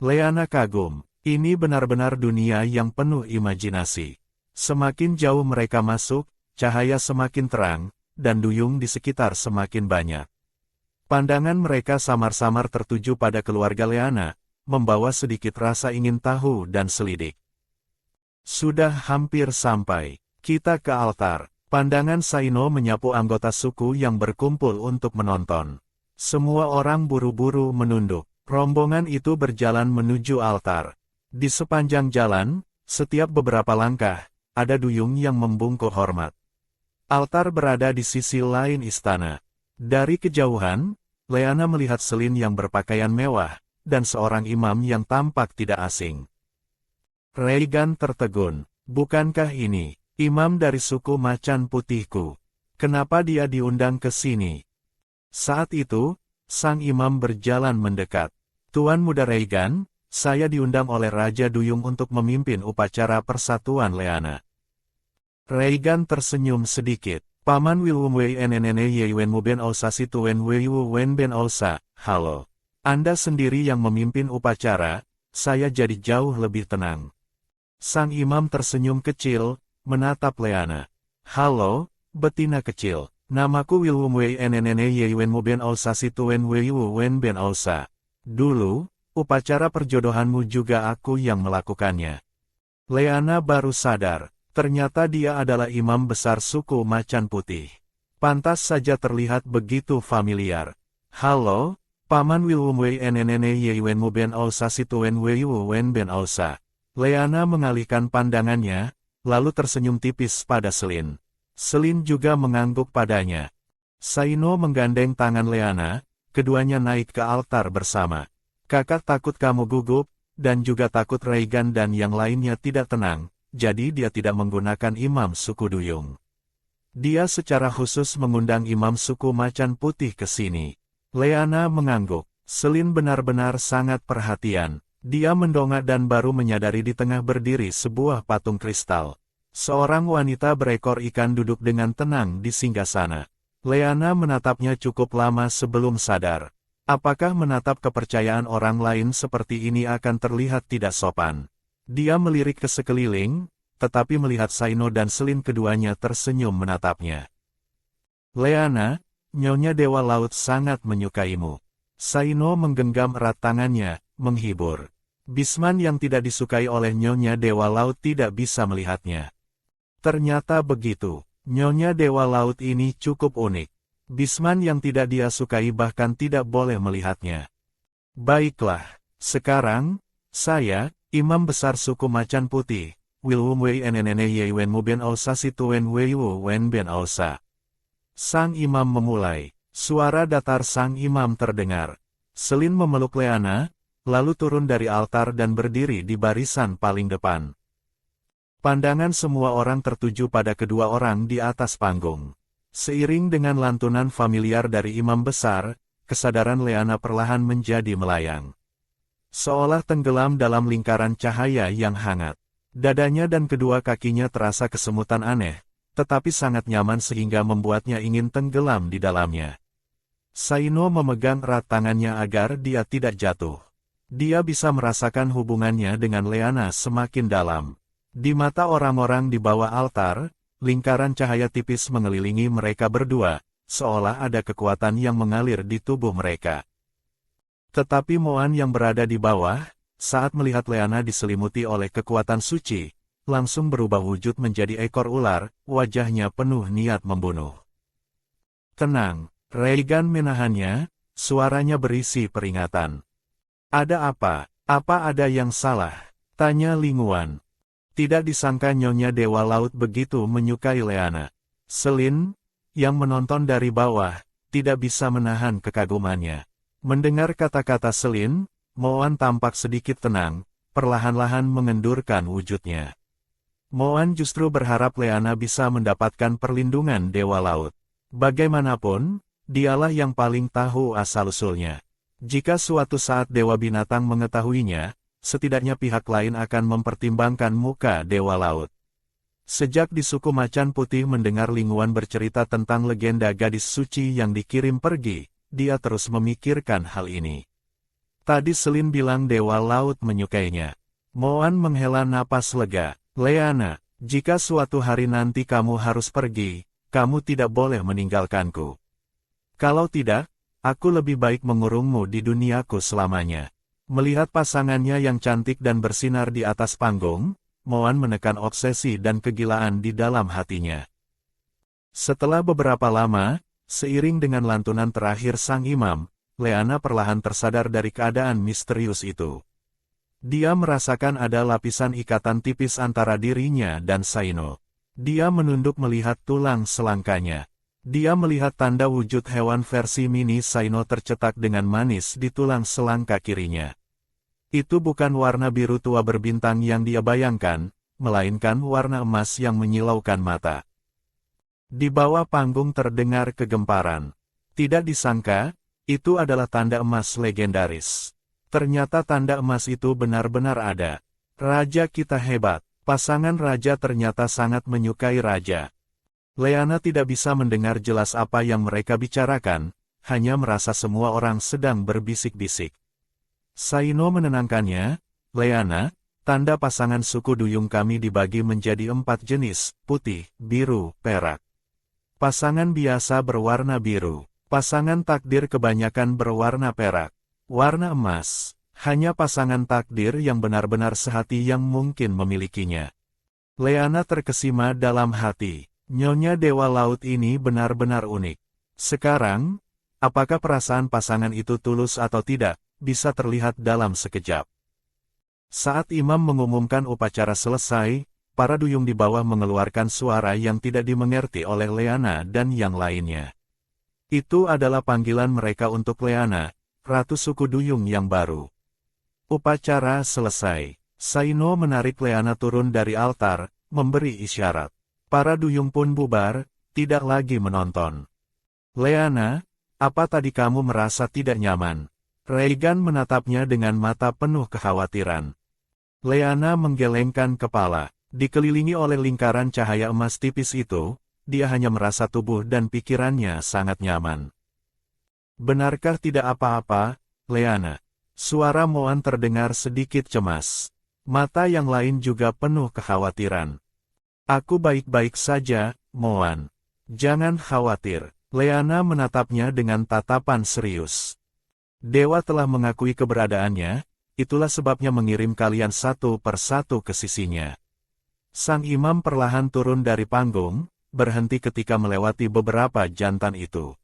Leana kagum. Ini benar-benar dunia yang penuh imajinasi. Semakin jauh mereka masuk, cahaya semakin terang, dan duyung di sekitar semakin banyak. Pandangan mereka samar-samar tertuju pada keluarga Leana, membawa sedikit rasa ingin tahu dan selidik. "Sudah hampir sampai. Kita ke altar." Pandangan Saino menyapu anggota suku yang berkumpul untuk menonton. Semua orang buru-buru menunduk. Rombongan itu berjalan menuju altar. Di sepanjang jalan, setiap beberapa langkah, ada duyung yang membungkuk hormat. Altar berada di sisi lain istana. Dari kejauhan, Leana melihat Selin yang berpakaian mewah, dan seorang imam yang tampak tidak asing. Reigan tertegun. "Bukankah ini imam dari suku Macan Putihku? Kenapa dia diundang ke sini?" Saat itu, sang imam berjalan mendekat. "Tuan Muda Reigan, saya diundang oleh Raja Duyung untuk memimpin upacara persatuan Leana." Reigan tersenyum sedikit. Paman Wilwum Wei Nnene Yewen Mu Ben Osa Situen Wei Wu Wen Ben Osa, halo. Anda sendiri yang memimpin upacara, saya jadi jauh lebih tenang. Sang imam tersenyum kecil, menatap Leana. Halo, betina kecil. Namaku Wilwum Wei Nnene Yewen Mu Ben Osa Situen Wei Wu Wen Ben Osa. Dulu, upacara perjodohanmu juga aku yang melakukannya. Leana baru sadar. Ternyata dia adalah imam besar suku Macan Putih. Pantas saja terlihat begitu familiar. Halo, Paman Wilwum Wei Nnene Yewen Mu Ben Osa Situen Wei Wu Wen Ben Osa. Leana mengalihkan pandangannya, lalu tersenyum tipis pada Selin. Selin juga mengangguk padanya. Saino menggandeng tangan Leana, keduanya naik ke altar bersama. Kakak takut kamu gugup, dan juga takut Reigan dan yang lainnya tidak tenang. Jadi dia tidak menggunakan imam suku Duyung. Dia secara khusus mengundang imam suku Macan Putih ke sini. Leana mengangguk. Selin benar-benar sangat perhatian. Dia mendongak dan baru menyadari di tengah berdiri sebuah patung kristal. Seorang wanita berekor ikan duduk dengan tenang di singgasana. Leana menatapnya cukup lama sebelum sadar. Apakah menatap kepercayaan orang lain seperti ini akan terlihat tidak sopan? Dia melirik ke sekeliling, tetapi melihat Saino dan Selin keduanya tersenyum menatapnya. Leana, Nyonya Dewa Laut sangat menyukaimu. Saino menggenggam erat tangannya, menghibur. Bisman yang tidak disukai oleh Nyonya Dewa Laut tidak bisa melihatnya. Ternyata begitu, Nyonya Dewa Laut ini cukup unik. Bisman yang tidak dia sukai bahkan tidak boleh melihatnya. Baiklah, sekarang, saya, Imam Besar Suku Macan Putih, Wilwum Wei Nnene Yewen Mu Ben Osa Situen Wei Wu Wen Ben Osa. Sang imam memulai. Suara datar sang imam terdengar. Selin memeluk Leana, lalu turun dari altar dan berdiri di barisan paling depan. Pandangan semua orang tertuju pada kedua orang di atas panggung. Seiring dengan lantunan familiar dari imam besar, kesadaran Leana perlahan menjadi melayang. Seolah tenggelam dalam lingkaran cahaya yang hangat. Dadanya dan kedua kakinya terasa kesemutan aneh, tetapi sangat nyaman sehingga membuatnya ingin tenggelam di dalamnya. Saino memegang erat tangannya agar dia tidak jatuh. Dia bisa merasakan hubungannya dengan Leana semakin dalam. Di mata orang-orang di bawah altar, lingkaran cahaya tipis mengelilingi mereka berdua, seolah ada kekuatan yang mengalir di tubuh mereka. Tetapi Moan yang berada di bawah, saat melihat Leana diselimuti oleh kekuatan suci, langsung berubah wujud menjadi ekor ular, wajahnya penuh niat membunuh. Tenang, Reigan menahannya, suaranya berisi peringatan. Ada apa? Apa ada yang salah? Tanya Linguan. Tidak disangka Nyonya Dewa Laut begitu menyukai Leana. Selin, yang menonton dari bawah, tidak bisa menahan kekagumannya. Mendengar kata-kata Selin, Moan tampak sedikit tenang, perlahan-lahan mengendurkan wujudnya. Moan justru berharap Leana bisa mendapatkan perlindungan Dewa Laut. Bagaimanapun, dialah yang paling tahu asal-usulnya. Jika suatu saat Dewa Binatang mengetahuinya, setidaknya pihak lain akan mempertimbangkan muka Dewa Laut. Sejak di suku Macan Putih mendengar Linguan bercerita tentang legenda gadis suci yang dikirim pergi, dia terus memikirkan hal ini. Tadi Selin bilang Dewa Laut menyukainya. Moan menghela napas lega. Leana, jika suatu hari nanti kamu harus pergi, kamu tidak boleh meninggalkanku. Kalau tidak, aku lebih baik mengurungmu di duniaku selamanya. Melihat pasangannya yang cantik dan bersinar di atas panggung, Moan menekan obsesi dan kegilaan di dalam hatinya. Setelah beberapa lama, seiring dengan lantunan terakhir sang imam, Leana perlahan tersadar dari keadaan misterius itu. Dia merasakan ada lapisan ikatan tipis antara dirinya dan Saino. Dia menunduk melihat tulang selangkanya. Dia melihat tanda wujud hewan versi mini Saino tercetak dengan manis di tulang selangka kirinya. Itu bukan warna biru tua berbintang yang dia bayangkan, melainkan warna emas yang menyilaukan mata. Di bawah panggung terdengar kegemparan. Tidak disangka, itu adalah tanda emas legendaris. Ternyata tanda emas itu benar-benar ada. Raja kita hebat. Pasangan raja ternyata sangat menyukai raja. Leana tidak bisa mendengar jelas apa yang mereka bicarakan, hanya merasa semua orang sedang berbisik-bisik. Saino menenangkannya, Leana, tanda pasangan suku duyung kami dibagi menjadi 4 jenis, putih, biru, perak. Pasangan biasa berwarna biru. Pasangan takdir kebanyakan berwarna perak. Warna emas. Hanya pasangan takdir yang benar-benar sehati yang mungkin memilikinya. Leana terkesima dalam hati. Nyonya Dewa Laut ini benar-benar unik. Sekarang, apakah perasaan pasangan itu tulus atau tidak, bisa terlihat dalam sekejap. Saat imam mengumumkan upacara selesai, para duyung di bawah mengeluarkan suara yang tidak dimengerti oleh Leana dan yang lainnya. Itu adalah panggilan mereka untuk Leana, ratu suku duyung yang baru. Upacara selesai. Saino menarik Leana turun dari altar, memberi isyarat. Para duyung pun bubar, tidak lagi menonton. Leana, apa tadi kamu merasa tidak nyaman? Regan menatapnya dengan mata penuh kekhawatiran. Leana menggelengkan kepala. Dikelilingi oleh lingkaran cahaya emas tipis itu, dia hanya merasa tubuh dan pikirannya sangat nyaman. Benarkah tidak apa-apa, Leana? Suara Moan terdengar sedikit cemas. Mata yang lain juga penuh kekhawatiran. Aku baik-baik saja, Moan. Jangan khawatir. Leana menatapnya dengan tatapan serius. Dewa telah mengakui keberadaannya, itulah sebabnya mengirim kalian satu persatu ke sisinya. Sang imam perlahan turun dari panggung, berhenti ketika melewati beberapa jantan itu.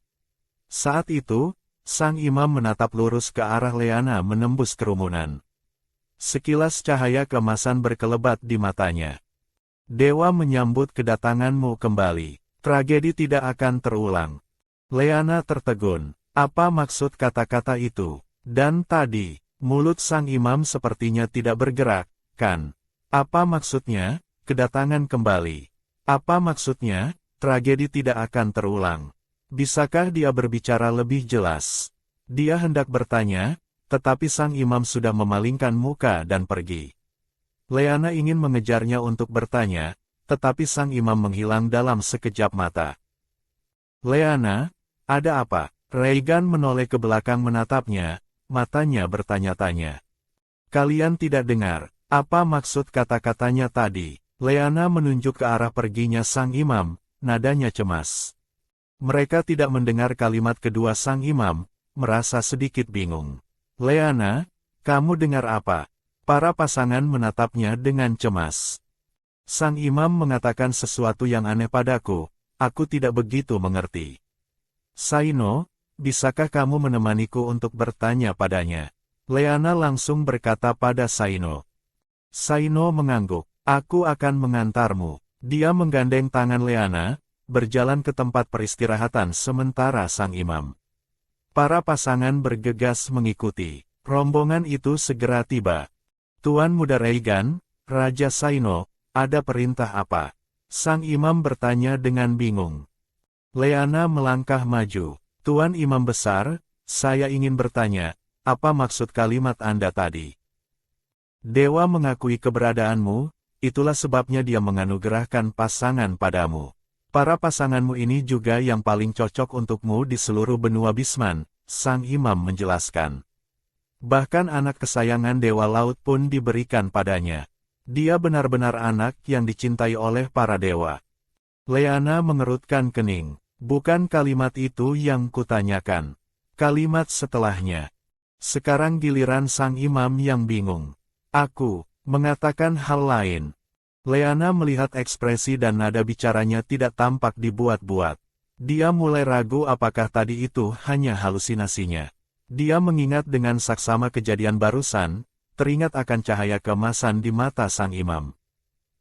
Saat itu, sang imam menatap lurus ke arah Leana menembus kerumunan. Sekilas cahaya keemasan berkelebat di matanya. Dewa menyambut kedatanganmu kembali. Tragedi tidak akan terulang. Leana tertegun. Apa maksud kata-kata itu? Dan tadi, mulut sang imam sepertinya tidak bergerak, kan? Apa maksudnya, kedatangan kembali? Apa maksudnya, tragedi tidak akan terulang? Bisakah dia berbicara lebih jelas? Dia hendak bertanya, tetapi sang imam sudah memalingkan muka dan pergi. Leana ingin mengejarnya untuk bertanya, tetapi sang imam menghilang dalam sekejap mata. Leana, ada apa? Regan menoleh ke belakang menatapnya, matanya bertanya-tanya. Kalian tidak dengar, apa maksud kata-katanya tadi? Leana menunjuk ke arah perginya sang imam, nadanya cemas. Mereka tidak mendengar kalimat kedua sang imam, merasa sedikit bingung. Leana, kamu dengar apa? Para pasangan menatapnya dengan cemas. Sang imam mengatakan sesuatu yang aneh padaku, aku tidak begitu mengerti. Saino, bisakah kamu menemaniku untuk bertanya padanya? Leana langsung berkata pada Saino. Saino mengangguk, aku akan mengantarmu. Dia menggandeng tangan Leana, berjalan ke tempat peristirahatan sementara sang imam. Para pasangan bergegas mengikuti. Rombongan itu segera tiba. Tuan Muda Regan, Raja Saino, ada perintah apa? Sang imam bertanya dengan bingung. Leana melangkah maju. Tuan Imam Besar, saya ingin bertanya, apa maksud kalimat Anda tadi? Dewa mengakui keberadaanmu, itulah sebabnya dia menganugerahkan pasangan padamu. Para pasanganmu ini juga yang paling cocok untukmu di seluruh benua Bisman, sang imam menjelaskan. Bahkan anak kesayangan Dewa Laut pun diberikan padanya. Dia benar-benar anak yang dicintai oleh para dewa. Leana mengerutkan kening. Bukan kalimat itu yang kutanyakan. Kalimat setelahnya. Sekarang giliran sang imam yang bingung. Aku mengatakan hal lain. Leana melihat ekspresi dan nada bicaranya tidak tampak dibuat-buat. Dia mulai ragu apakah tadi itu hanya halusinasinya. Dia mengingat dengan saksama kejadian barusan, teringat akan cahaya keemasan di mata sang imam.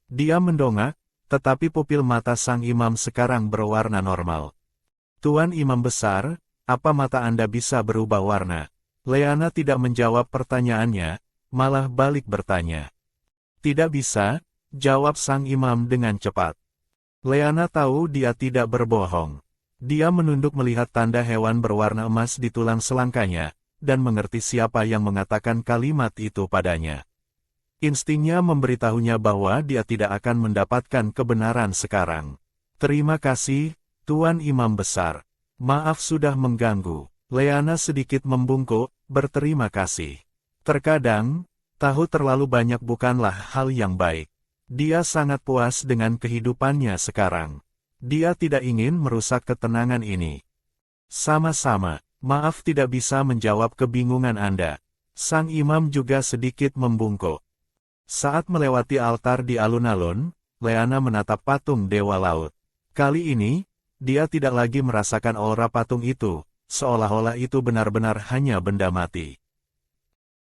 Dia mendongak, tetapi pupil mata sang imam sekarang berwarna normal. Tuan Imam Besar, apa mata Anda bisa berubah warna? Leana tidak menjawab pertanyaannya, malah balik bertanya. Tidak bisa, jawab sang imam dengan cepat. Leana tahu dia tidak berbohong. Dia menunduk melihat tanda hewan berwarna emas di tulang selangkanya, dan mengerti siapa yang mengatakan kalimat itu padanya. Instingnya memberitahunya bahwa dia tidak akan mendapatkan kebenaran sekarang. Terima kasih, Tuan Imam Besar. Maaf sudah mengganggu. Leana sedikit membungkuk, berterima kasih. Terkadang, tahu terlalu banyak bukanlah hal yang baik. Dia sangat puas dengan kehidupannya sekarang. Dia tidak ingin merusak ketenangan ini. Sama-sama, maaf tidak bisa menjawab kebingungan Anda. Sang imam juga sedikit membungkuk. Saat melewati altar di alun-alun, Leana menatap patung Dewa Laut. Kali ini, dia tidak lagi merasakan aura patung itu, seolah-olah itu benar-benar hanya benda mati.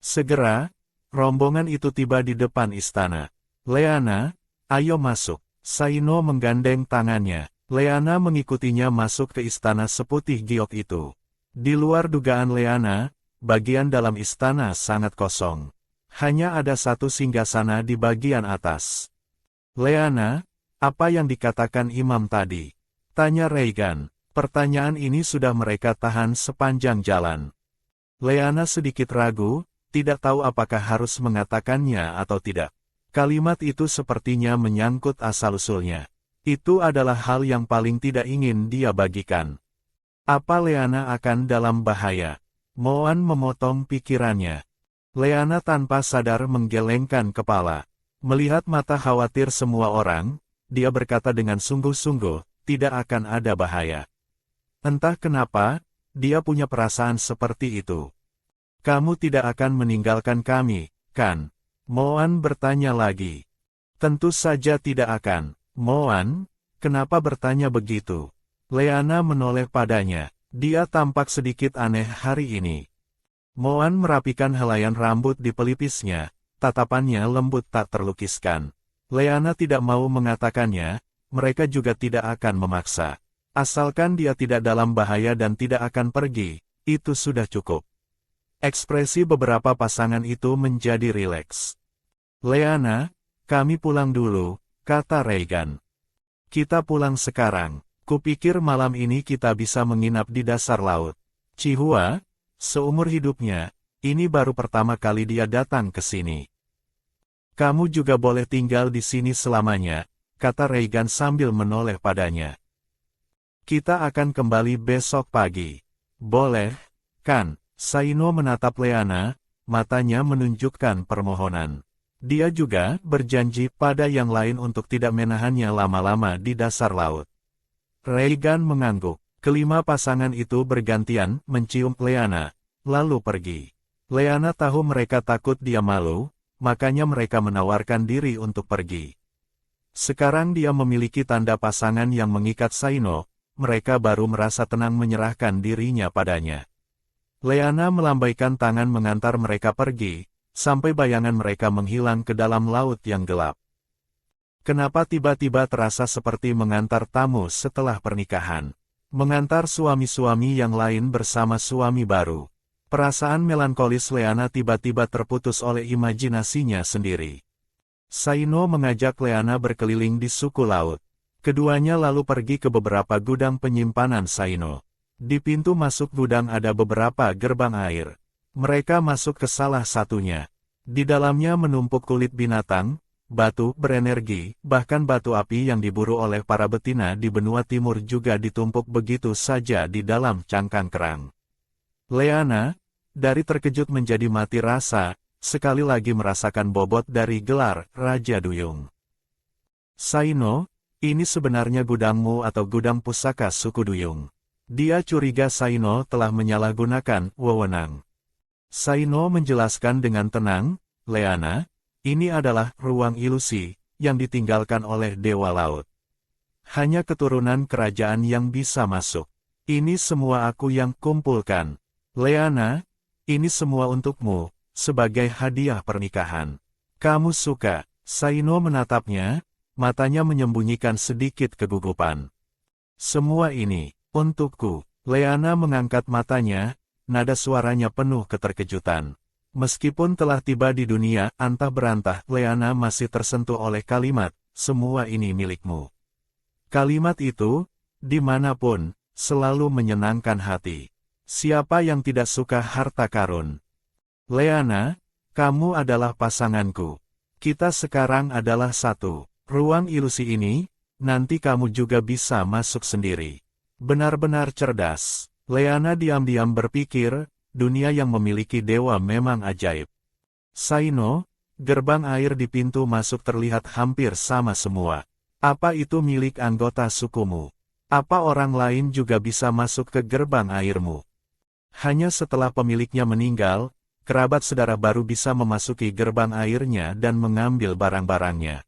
Segera, rombongan itu tiba di depan istana. Leana, ayo masuk. Saino menggandeng tangannya. Leana mengikutinya masuk ke istana seputih giok itu. Di luar dugaan Leana, bagian dalam istana sangat kosong. Hanya ada satu singgasana di bagian atas. Leana, apa yang dikatakan imam tadi? Tanya Regan. Pertanyaan ini sudah mereka tahan sepanjang jalan. Leana sedikit ragu, tidak tahu apakah harus mengatakannya atau tidak. Kalimat itu sepertinya menyangkut asal-usulnya. Itu adalah hal yang paling tidak ingin dia bagikan. Apa Leana akan dalam bahaya? Moan memotong pikirannya. Leana tanpa sadar menggelengkan kepala. Melihat mata khawatir semua orang, dia berkata dengan sungguh-sungguh, tidak akan ada bahaya. Entah kenapa, dia punya perasaan seperti itu. Kamu tidak akan meninggalkan kami, kan? Moan bertanya lagi. Tentu saja tidak akan. Moan, kenapa bertanya begitu? Leana menoleh padanya. Dia tampak sedikit aneh hari ini. Moan merapikan helaian rambut di pelipisnya, tatapannya lembut tak terlukiskan. Leana tidak mau mengatakannya, mereka juga tidak akan memaksa. Asalkan dia tidak dalam bahaya dan tidak akan pergi, itu sudah cukup. Ekspresi beberapa pasangan itu menjadi rileks. Leana, kami pulang dulu, kata Regan. Kita pulang sekarang. Kupikir malam ini kita bisa menginap di dasar laut. Chihua, seumur hidupnya, ini baru pertama kali dia datang ke sini. Kamu juga boleh tinggal di sini selamanya, kata Regan sambil menoleh padanya. Kita akan kembali besok pagi. Boleh, kan? Saino menatap Leana, matanya menunjukkan permohonan. Dia juga berjanji pada yang lain untuk tidak menahannya lama-lama di dasar laut. Regan mengangguk. Kelima pasangan itu bergantian mencium Leana, lalu pergi. Leana tahu mereka takut dia malu, makanya mereka menawarkan diri untuk pergi. Sekarang dia memiliki tanda pasangan yang mengikat Saino, mereka baru merasa tenang menyerahkan dirinya padanya. Leana melambaikan tangan mengantar mereka pergi, sampai bayangan mereka menghilang ke dalam laut yang gelap. Kenapa tiba-tiba terasa seperti mengantar tamu setelah pernikahan? Mengantar suami-suami yang lain bersama suami baru. Perasaan melankolis Leana tiba-tiba terputus oleh imajinasinya sendiri. Saino mengajak Leana berkeliling di suku laut. Keduanya lalu pergi ke beberapa gudang penyimpanan Saino. Di pintu masuk gudang ada beberapa gerbang air. Mereka masuk ke salah satunya. Di dalamnya menumpuk kulit binatang, batu berenergi, bahkan batu api yang diburu oleh para betina di benua timur juga ditumpuk begitu saja di dalam cangkang kerang. Leana, dari terkejut menjadi mati rasa, sekali lagi merasakan bobot dari gelar Raja Duyung. Saino, ini sebenarnya gudangmu atau gudang pusaka suku Duyung? Dia curiga Saino telah menyalahgunakan wewenang. Saino menjelaskan dengan tenang, Leana, ini adalah ruang ilusi yang ditinggalkan oleh Dewa Laut. Hanya keturunan kerajaan yang bisa masuk. Ini semua aku yang kumpulkan. Leana, ini semua untukmu, sebagai hadiah pernikahan. Kamu suka? Saino menatapnya, matanya menyembunyikan sedikit kegugupan. Semua ini untukku. Leana mengangkat matanya, nada suaranya penuh keterkejutan. Meskipun telah tiba di dunia antah berantah, Leana masih tersentuh oleh kalimat, semua ini milikmu. Kalimat itu, dimanapun, selalu menyenangkan hati. Siapa yang tidak suka harta karun? Leana, kamu adalah pasanganku. Kita sekarang adalah satu. Ruang ilusi ini, nanti kamu juga bisa masuk sendiri. Benar-benar cerdas. Leana diam-diam berpikir, dunia yang memiliki dewa memang ajaib. Saino, gerbang air di pintu masuk terlihat hampir sama semua. Apa itu milik anggota sukumu? Apa orang lain juga bisa masuk ke gerbang airmu? Hanya setelah pemiliknya meninggal, kerabat saudara baru bisa memasuki gerbang airnya dan mengambil barang-barangnya.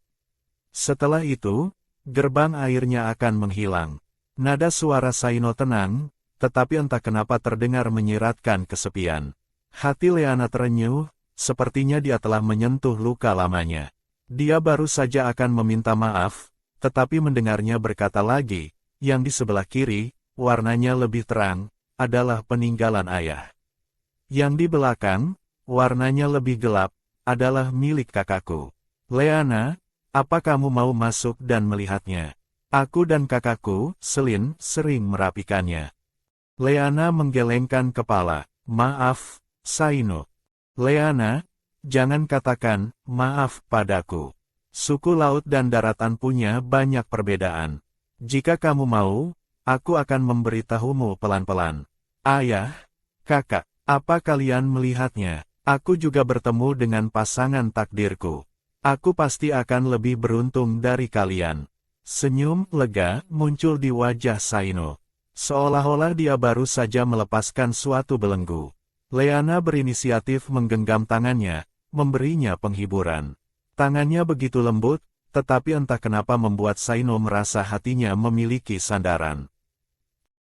Setelah itu, gerbang airnya akan menghilang. Nada suara Saino tenang, tetapi entah kenapa terdengar menyiratkan kesepian. Hati Leana terenyuh, sepertinya dia telah menyentuh luka lamanya. Dia baru saja akan meminta maaf, tetapi mendengarnya berkata lagi, yang di sebelah kiri, warnanya lebih terang, adalah peninggalan ayah. Yang di belakang, warnanya lebih gelap, adalah milik kakakku. Leana, apa kamu mau masuk dan melihatnya? Aku dan kakakku, Selin, sering merapikannya. Leana menggelengkan kepala. Maaf, Saino. Leana, jangan katakan, maaf padaku. Suku laut dan daratan punya banyak perbedaan. Jika kamu mau, aku akan memberitahumu pelan-pelan. Ayah, kakak, apa kalian melihatnya? Aku juga bertemu dengan pasangan takdirku. Aku pasti akan lebih beruntung dari kalian. Senyum lega muncul di wajah Saino. Seolah-olah dia baru saja melepaskan suatu belenggu. Leana berinisiatif menggenggam tangannya, memberinya penghiburan. Tangannya begitu lembut, tetapi entah kenapa membuat Saino merasa hatinya memiliki sandaran.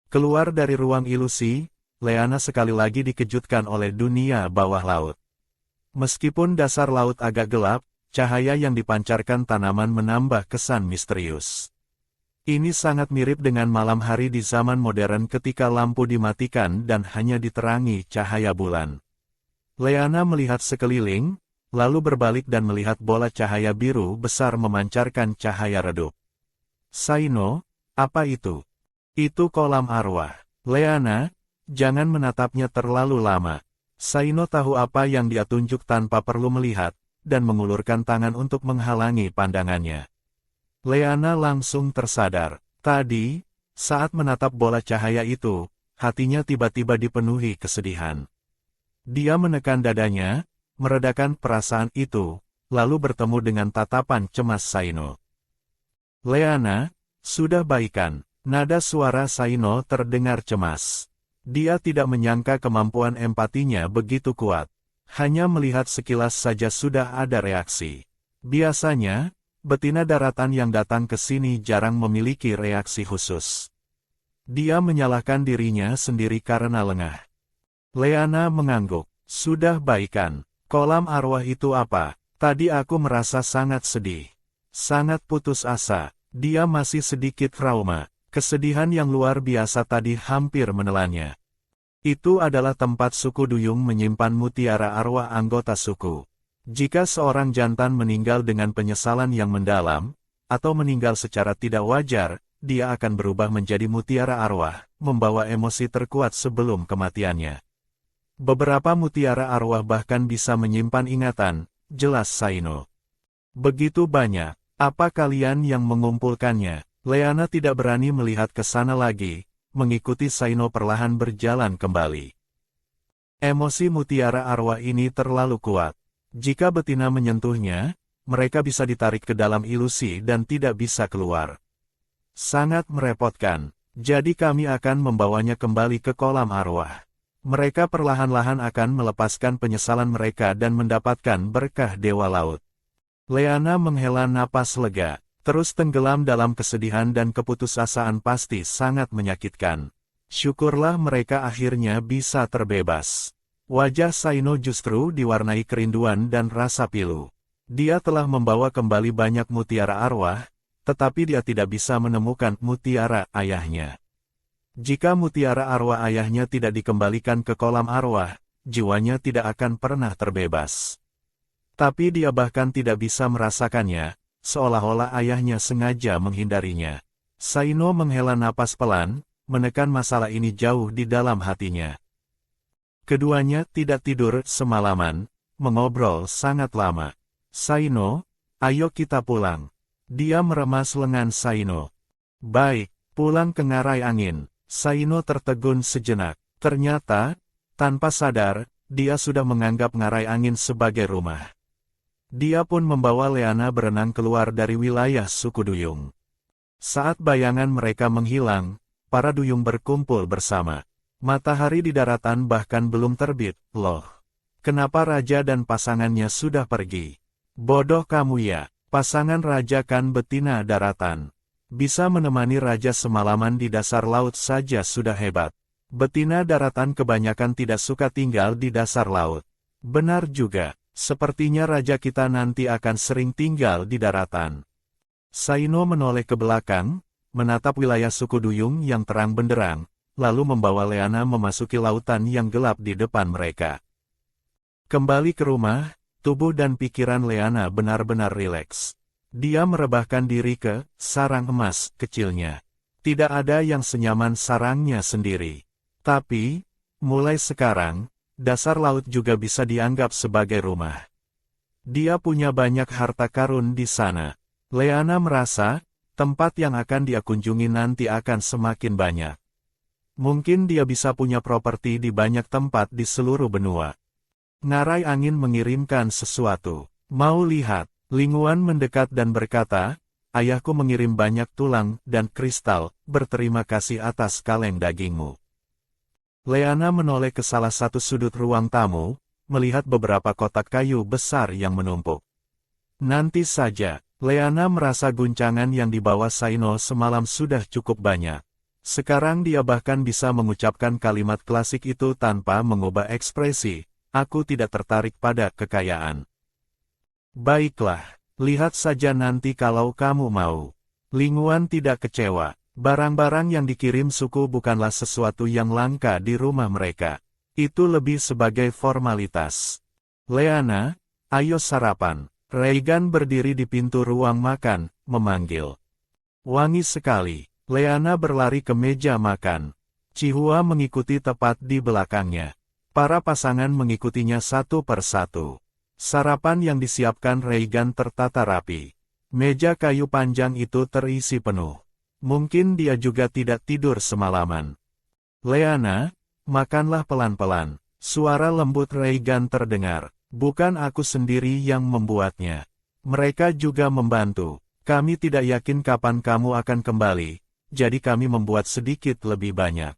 Keluar dari ruang ilusi, Leana sekali lagi dikejutkan oleh dunia bawah laut. Meskipun dasar laut agak gelap, cahaya yang dipancarkan tanaman menambah kesan misterius. Ini sangat mirip dengan malam hari di zaman modern ketika lampu dimatikan dan hanya diterangi cahaya bulan. Leana melihat sekeliling, lalu berbalik dan melihat bola cahaya biru besar memancarkan cahaya redup. Saino, apa itu? Itu kolam arwah. Leana, jangan menatapnya terlalu lama. Saino tahu apa yang dia tunjuk tanpa perlu melihat, dan mengulurkan tangan untuk menghalangi pandangannya. Leana langsung tersadar. Tadi, saat menatap bola cahaya itu, hatinya tiba-tiba dipenuhi kesedihan. Dia menekan dadanya, meredakan perasaan itu, lalu bertemu dengan tatapan cemas Saino. Leana, sudah baikan. Nada suara Saino terdengar cemas. Dia tidak menyangka kemampuan empatinya begitu kuat. Hanya melihat sekilas saja sudah ada reaksi. Biasanya, betina daratan yang datang ke sini jarang memiliki reaksi khusus. Dia menyalahkan dirinya sendiri karena lengah. Leana mengangguk. Sudah baikan. Kolam arwah itu apa? Tadi aku merasa sangat sedih. Sangat putus asa. Dia masih sedikit trauma. Kesedihan yang luar biasa tadi hampir menelannya. Itu adalah tempat suku Duyung menyimpan mutiara arwah anggota suku. Jika seorang jantan meninggal dengan penyesalan yang mendalam, atau meninggal secara tidak wajar, dia akan berubah menjadi mutiara arwah, membawa emosi terkuat sebelum kematiannya. Beberapa mutiara arwah bahkan bisa menyimpan ingatan, jelas Saino. Begitu banyak, apa kalian yang mengumpulkannya? Leana tidak berani melihat ke sana lagi, mengikuti Saino perlahan berjalan kembali. Emosi mutiara arwah ini terlalu kuat. Jika betina menyentuhnya, mereka bisa ditarik ke dalam ilusi dan tidak bisa keluar. Sangat merepotkan, jadi kami akan membawanya kembali ke kolam arwah. Mereka perlahan-lahan akan melepaskan penyesalan mereka dan mendapatkan berkah dewa laut. Leana menghela napas lega, terus tenggelam dalam kesedihan dan keputusasaan pasti sangat menyakitkan. Syukurlah mereka akhirnya bisa terbebas. Wajah Saino justru diwarnai kerinduan dan rasa pilu. Dia telah membawa kembali banyak mutiara arwah, tetapi dia tidak bisa menemukan mutiara ayahnya. Jika mutiara arwah ayahnya tidak dikembalikan ke kolam arwah, jiwanya tidak akan pernah terbebas. Tapi dia bahkan tidak bisa merasakannya, seolah-olah ayahnya sengaja menghindarinya. Saino menghela napas pelan, menekan masalah ini jauh di dalam hatinya. Keduanya tidak tidur semalaman, mengobrol sangat lama. Saino, ayo kita pulang. Dia meremas lengan Saino. Baik, pulang ke ngarai angin. Saino tertegun sejenak. Ternyata, tanpa sadar, dia sudah menganggap ngarai angin sebagai rumah. Dia pun membawa Leana berenang keluar dari wilayah suku Duyung. Saat bayangan mereka menghilang, para Duyung berkumpul bersama. Matahari di daratan bahkan belum terbit. Loh, kenapa raja dan pasangannya sudah pergi? Bodoh kamu ya, pasangan raja kan betina daratan. Bisa menemani raja semalaman di dasar laut saja sudah hebat. Betina daratan kebanyakan tidak suka tinggal di dasar laut. Benar juga, sepertinya raja kita nanti akan sering tinggal di daratan. Saino menoleh ke belakang, menatap wilayah suku Duyung yang terang benderang, lalu membawa Leana memasuki lautan yang gelap di depan mereka. Kembali ke rumah, tubuh dan pikiran Leana benar-benar rileks. Dia merebahkan diri ke sarang emas kecilnya. Tidak ada yang senyaman sarangnya sendiri. Tapi, mulai sekarang, dasar laut juga bisa dianggap sebagai rumah. Dia punya banyak harta karun di sana. Leana merasa, tempat yang akan dia kunjungi nanti akan semakin banyak. Mungkin dia bisa punya properti di banyak tempat di seluruh benua. Ngarai angin mengirimkan sesuatu. Mau lihat? Linguan mendekat dan berkata, ayahku mengirim banyak tulang dan kristal, berterima kasih atas kaleng dagingmu. Leana menoleh ke salah satu sudut ruang tamu, melihat beberapa kotak kayu besar yang menumpuk. Nanti saja. Leana merasa guncangan yang dibawa Saino semalam sudah cukup banyak. Sekarang dia bahkan bisa mengucapkan kalimat klasik itu tanpa mengubah ekspresi, aku tidak tertarik pada kekayaan. Baiklah, lihat saja nanti kalau kamu mau. Linguan tidak kecewa, barang-barang yang dikirim suku bukanlah sesuatu yang langka di rumah mereka. Itu lebih sebagai formalitas. Leana, ayo sarapan. Regan berdiri di pintu ruang makan, memanggil. Wangi sekali. Leana berlari ke meja makan. Chihua mengikuti tepat di belakangnya. Para pasangan mengikutinya satu persatu. Sarapan yang disiapkan Regan tertata rapi. Meja kayu panjang itu terisi penuh. Mungkin dia juga tidak tidur semalaman. Leana, makanlah pelan-pelan. Suara lembut Regan terdengar. Bukan aku sendiri yang membuatnya. Mereka juga membantu. Kami tidak yakin kapan kamu akan kembali, jadi kami membuat sedikit lebih banyak.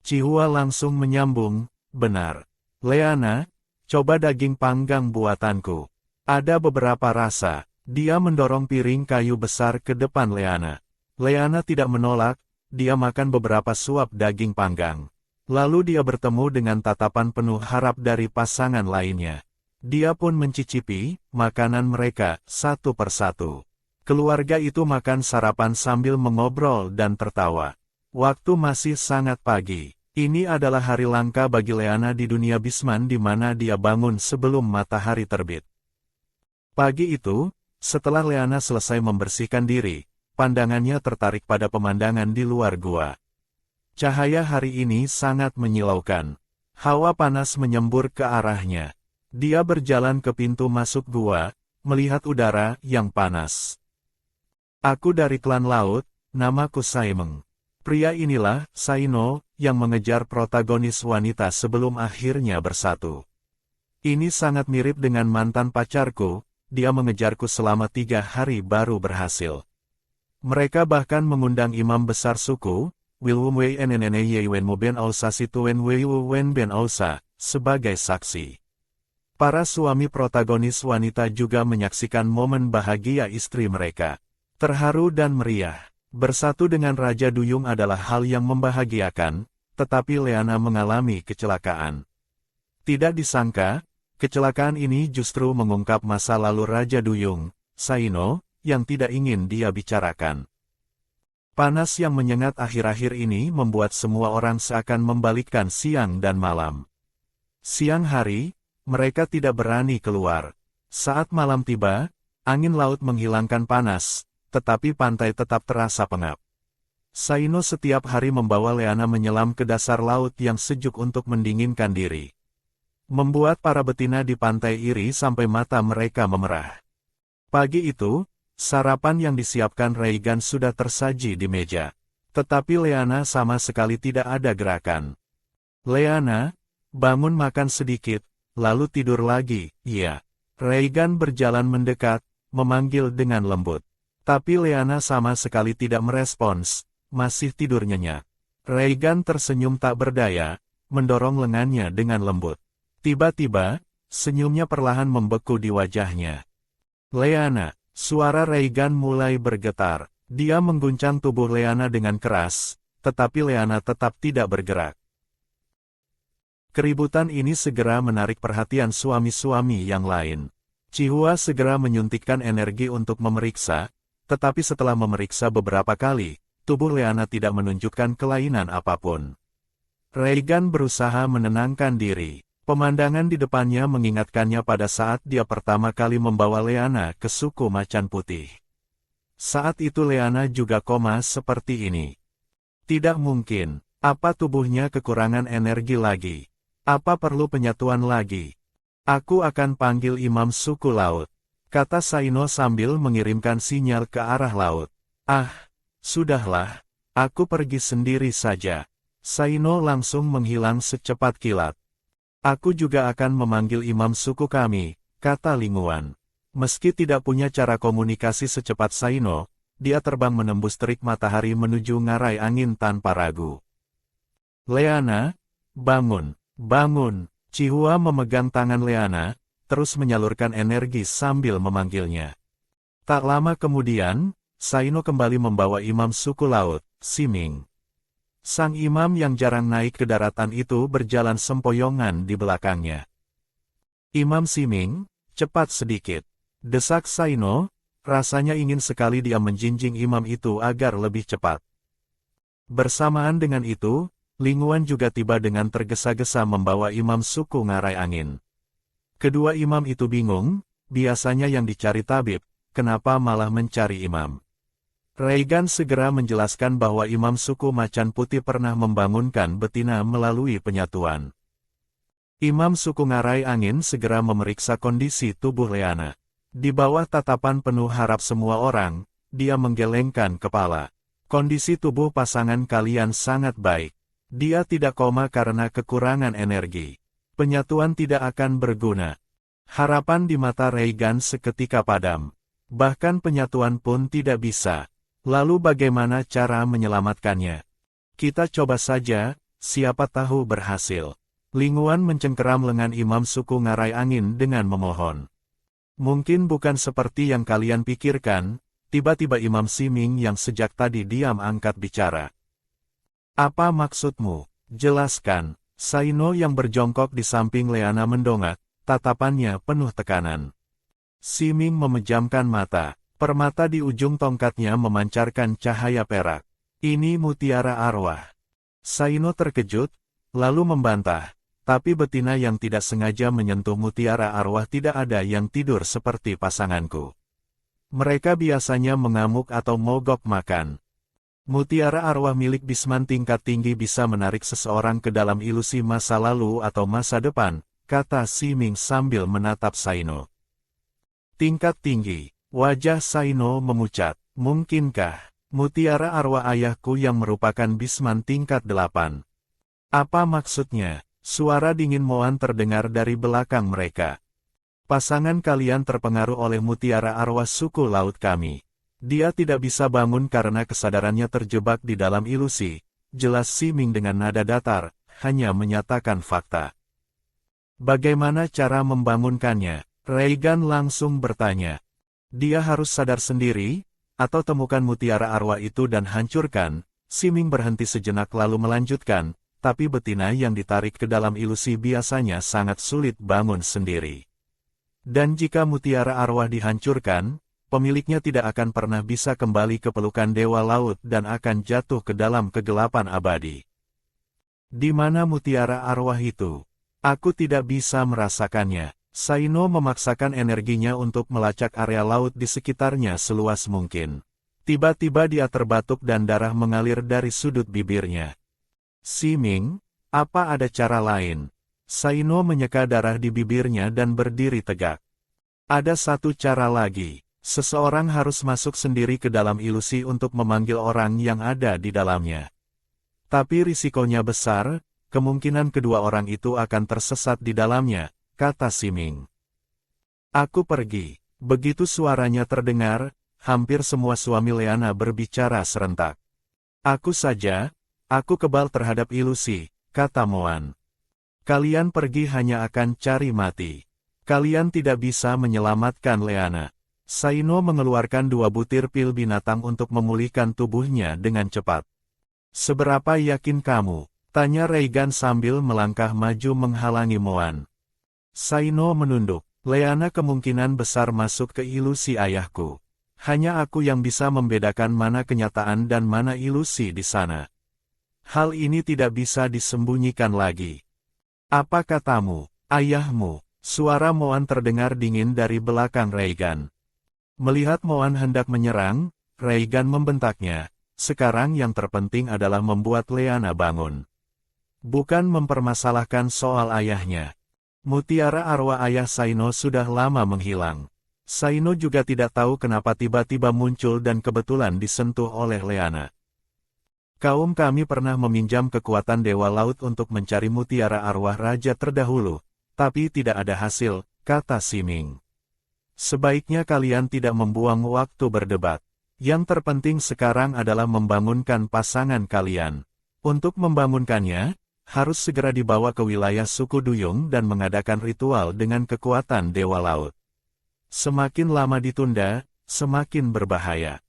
Chihua langsung menyambung, benar. Leana, coba daging panggang buatanku. Ada beberapa rasa. Dia mendorong piring kayu besar ke depan Leana. Leana tidak menolak, dia makan beberapa suap daging panggang. Lalu dia bertemu dengan tatapan penuh harap dari pasangan lainnya. Dia pun mencicipi makanan mereka satu persatu. Keluarga itu makan sarapan sambil mengobrol dan tertawa. Waktu masih sangat pagi. Ini adalah hari langka bagi Leana di dunia Bisman di mana dia bangun sebelum matahari terbit. Pagi itu, setelah Leana selesai membersihkan diri, pandangannya tertarik pada pemandangan di luar gua. Cahaya hari ini sangat menyilaukan. Hawa panas menyembur ke arahnya. Dia berjalan ke pintu masuk gua, melihat udara yang panas. Aku dari klan laut, namaku Saimeng. Pria inilah, Saino, yang mengejar protagonis wanita sebelum akhirnya bersatu. Ini sangat mirip dengan mantan pacarku, dia mengejarku selama 3 hari baru berhasil. Mereka bahkan mengundang imam besar suku, Wilwum Wnne Yewen Mo Ben Ausa Situen Weyu Wen Ben Ausa, sebagai saksi. Para suami protagonis wanita juga menyaksikan momen bahagia istri mereka. Terharu dan meriah. Bersatu dengan Raja Duyung adalah hal yang membahagiakan, tetapi Leana mengalami kecelakaan. Tidak disangka, kecelakaan ini justru mengungkap masa lalu Raja Duyung, Saino, yang tidak ingin dia bicarakan. Panas yang menyengat akhir-akhir ini membuat semua orang seakan membalikkan siang dan malam. Siang hari, mereka tidak berani keluar. Saat malam tiba, angin laut menghilangkan panas, tetapi pantai tetap terasa pengap. Saino setiap hari membawa Leana menyelam ke dasar laut yang sejuk untuk mendinginkan diri. Membuat para betina di pantai iri sampai mata mereka memerah. Pagi itu, Sarapan yang disiapkan Reigan sudah tersaji di meja. Tetapi Leana sama sekali tidak ada gerakan. Leana, bangun makan sedikit, lalu tidur lagi, iya. Reigan berjalan mendekat, memanggil dengan lembut. Tapi Leana sama sekali tidak merespons, masih tidur nyenyak. Reigan tersenyum tak berdaya, mendorong lengannya dengan lembut. Tiba-tiba, senyumnya perlahan membeku di wajahnya. Leana, suara Reigan mulai bergetar. Dia mengguncang tubuh Leana dengan keras, tetapi Leana tetap tidak bergerak. Keributan ini segera menarik perhatian suami-suami yang lain. Chihua segera menyuntikkan energi untuk memeriksa, tetapi setelah memeriksa beberapa kali, tubuh Leana tidak menunjukkan kelainan apapun. Reigan berusaha menenangkan diri. Pemandangan di depannya mengingatkannya pada saat dia pertama kali membawa Leana ke suku Macan Putih. Saat itu Leana juga koma seperti ini. Tidak mungkin. Apa tubuhnya kekurangan energi lagi? Apa perlu penyatuan lagi? Aku akan panggil imam suku laut, kata Saino sambil mengirimkan sinyal ke arah laut. Ah, sudahlah. Aku pergi sendiri saja. Saino langsung menghilang secepat kilat. Aku juga akan memanggil imam suku kami, kata Linguan. Meski tidak punya cara komunikasi secepat Saino, dia terbang menembus terik matahari menuju ngarai angin tanpa ragu. Leana, bangun, bangun. Chihua memegang tangan Leana, terus menyalurkan energi sambil memanggilnya. Tak lama kemudian, Saino kembali membawa imam suku laut, Siming. Sang imam yang jarang naik ke daratan itu berjalan sempoyongan di belakangnya. Imam Siming, cepat sedikit. Desak Saino, rasanya ingin sekali dia menjinjing imam itu agar lebih cepat. Bersamaan dengan itu, Linguan juga tiba dengan tergesa-gesa membawa imam suku ngarai angin. Kedua imam itu bingung, biasanya yang dicari tabib, kenapa malah mencari imam. Reigan segera menjelaskan bahwa imam suku Macan Putih pernah membangunkan betina melalui penyatuan. Imam suku ngarai angin segera memeriksa kondisi tubuh Leana. Di bawah tatapan penuh harap semua orang, dia menggelengkan kepala. Kondisi tubuh pasangan kalian sangat baik. Dia tidak koma karena kekurangan energi. Penyatuan tidak akan berguna. Harapan di mata Reigan seketika padam. Bahkan penyatuan pun tidak bisa. Lalu bagaimana cara menyelamatkannya? Kita coba saja, siapa tahu berhasil. Linguan mencengkeram lengan imam suku ngarai angin dengan memohon. Mungkin bukan seperti yang kalian pikirkan, tiba-tiba Imam Siming yang sejak tadi diam angkat bicara. Apa maksudmu? Jelaskan. Saino yang berjongkok di samping Leana mendongak, tatapannya penuh tekanan. Siming memejamkan mata, permata di ujung tongkatnya memancarkan cahaya perak. Ini mutiara arwah. Saino terkejut, lalu membantah. Tapi betina yang tidak sengaja menyentuh mutiara arwah tidak ada yang tidur seperti pasanganku. Mereka biasanya mengamuk atau mogok makan. Mutiara arwah milik Bisman tingkat tinggi bisa menarik seseorang ke dalam ilusi masa lalu atau masa depan, kata Siming sambil menatap Saino. Tingkat tinggi, wajah Saino memucat. Mungkinkah mutiara arwah ayahku yang merupakan Bisman tingkat 8? Apa maksudnya? Suara dingin Moan terdengar dari belakang mereka. Pasangan kalian terpengaruh oleh mutiara arwah suku laut kami. Dia tidak bisa bangun karena kesadarannya terjebak di dalam ilusi. Jelas Siming dengan nada datar, hanya menyatakan fakta. Bagaimana cara membangunkannya? Reigan langsung bertanya. Dia harus sadar sendiri, atau temukan mutiara arwah itu dan hancurkan. Siming berhenti sejenak lalu melanjutkan. Tapi betina yang ditarik ke dalam ilusi biasanya sangat sulit bangun sendiri. Dan jika mutiara arwah dihancurkan, pemiliknya tidak akan pernah bisa kembali ke pelukan Dewa Laut dan akan jatuh ke dalam kegelapan abadi. Di mana mutiara arwah itu? Aku tidak bisa merasakannya. Saino memaksakan energinya untuk melacak area laut di sekitarnya seluas mungkin. Tiba-tiba dia terbatuk dan darah mengalir dari sudut bibirnya. Siming, apa ada cara lain? Saino menyeka darah di bibirnya dan berdiri tegak. Ada satu cara lagi. Seseorang harus masuk sendiri ke dalam ilusi untuk memanggil orang yang ada di dalamnya. Tapi risikonya besar, kemungkinan kedua orang itu akan tersesat di dalamnya, kata Siming. Aku pergi. Begitu suaranya terdengar, hampir semua suami Leana berbicara serentak. Aku saja, aku kebal terhadap ilusi, kata Moan. Kalian pergi hanya akan cari mati. Kalian tidak bisa menyelamatkan Leana. Saino mengeluarkan 2 butir pil binatang untuk memulihkan tubuhnya dengan cepat. Seberapa yakin kamu? Tanya Reigan sambil melangkah maju menghalangi Moan. Saino menunduk. Leana kemungkinan besar masuk ke ilusi ayahku. Hanya aku yang bisa membedakan mana kenyataan dan mana ilusi di sana. Hal ini tidak bisa disembunyikan lagi. Apa katamu, ayahmu? Suara Moan terdengar dingin dari belakang Reigan. Melihat Moan hendak menyerang, Reigan membentaknya. Sekarang yang terpenting adalah membuat Leana bangun. Bukan mempermasalahkan soal ayahnya. Mutiara arwah ayah Saino sudah lama menghilang. Saino juga tidak tahu kenapa tiba-tiba muncul dan kebetulan disentuh oleh Leana. Kaum kami pernah meminjam kekuatan Dewa Laut untuk mencari mutiara arwah raja terdahulu, tapi tidak ada hasil, kata Siming. Sebaiknya kalian tidak membuang waktu berdebat. Yang terpenting sekarang adalah membangunkan pasangan kalian. Untuk membangunkannya, harus segera dibawa ke wilayah suku Duyung dan mengadakan ritual dengan kekuatan Dewa Laut. Semakin lama ditunda, semakin berbahaya.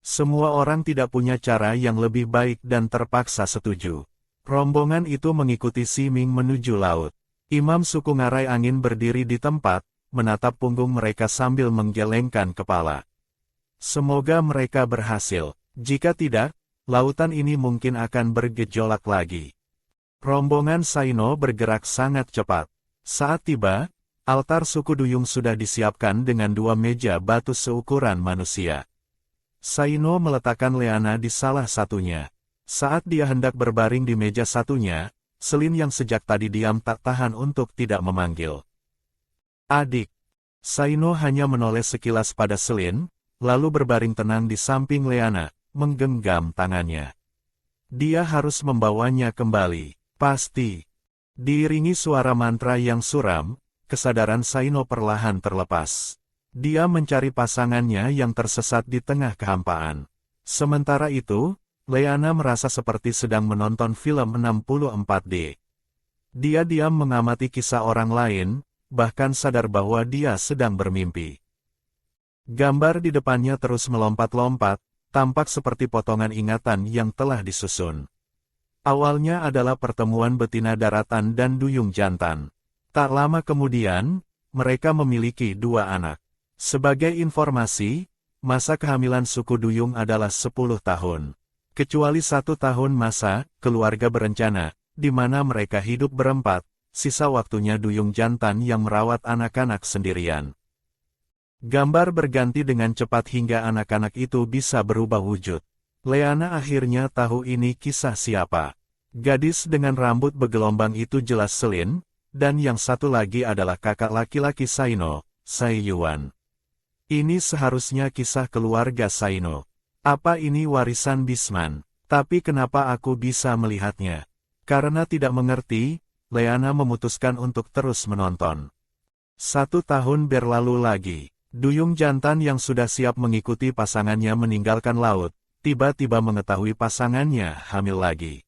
Semua orang tidak punya cara yang lebih baik dan terpaksa setuju. Rombongan itu mengikuti Siming menuju laut. Imam suku Ngarai Angin berdiri di tempat, menatap punggung mereka sambil menggelengkan kepala. Semoga mereka berhasil. Jika tidak, lautan ini mungkin akan bergejolak lagi. Rombongan Saino bergerak sangat cepat. Saat tiba, altar suku Duyung sudah disiapkan dengan 2 meja batu seukuran manusia. Saino meletakkan Leana di salah satunya. Saat dia hendak berbaring di meja satunya, Selin yang sejak tadi diam tak tahan untuk tidak memanggil. Adik. Saino hanya menoleh sekilas pada Selin, lalu berbaring tenang di samping Leana, menggenggam tangannya. Dia harus membawanya kembali, pasti. Diiringi suara mantra yang suram, kesadaran Saino perlahan terlepas. Dia mencari pasangannya yang tersesat di tengah kehampaan. Sementara itu, Leana merasa seperti sedang menonton film 64D. Dia diam mengamati kisah orang lain, bahkan sadar bahwa dia sedang bermimpi. Gambar di depannya terus melompat-lompat, tampak seperti potongan ingatan yang telah disusun. Awalnya adalah pertemuan betina daratan dan duyung jantan. Tak lama kemudian, mereka memiliki 2 anak. Sebagai informasi, masa kehamilan suku Duyung adalah 10 tahun. Kecuali 1 tahun masa keluarga berencana, di mana mereka hidup berempat, sisa waktunya duyung jantan yang merawat anak-anak sendirian. Gambar berganti dengan cepat hingga anak-anak itu bisa berubah wujud. Leana akhirnya tahu ini kisah siapa. Gadis dengan rambut bergelombang itu jelas Selin, dan yang satu lagi adalah kakak laki-laki Saino, Sai Yuan. Ini seharusnya kisah keluarga Saino. Apa ini warisan Bisman? Tapi kenapa aku bisa melihatnya? Karena tidak mengerti, Leana memutuskan untuk terus menonton. 1 tahun berlalu lagi. Duyung jantan yang sudah siap mengikuti pasangannya meninggalkan laut, tiba-tiba mengetahui pasangannya hamil lagi.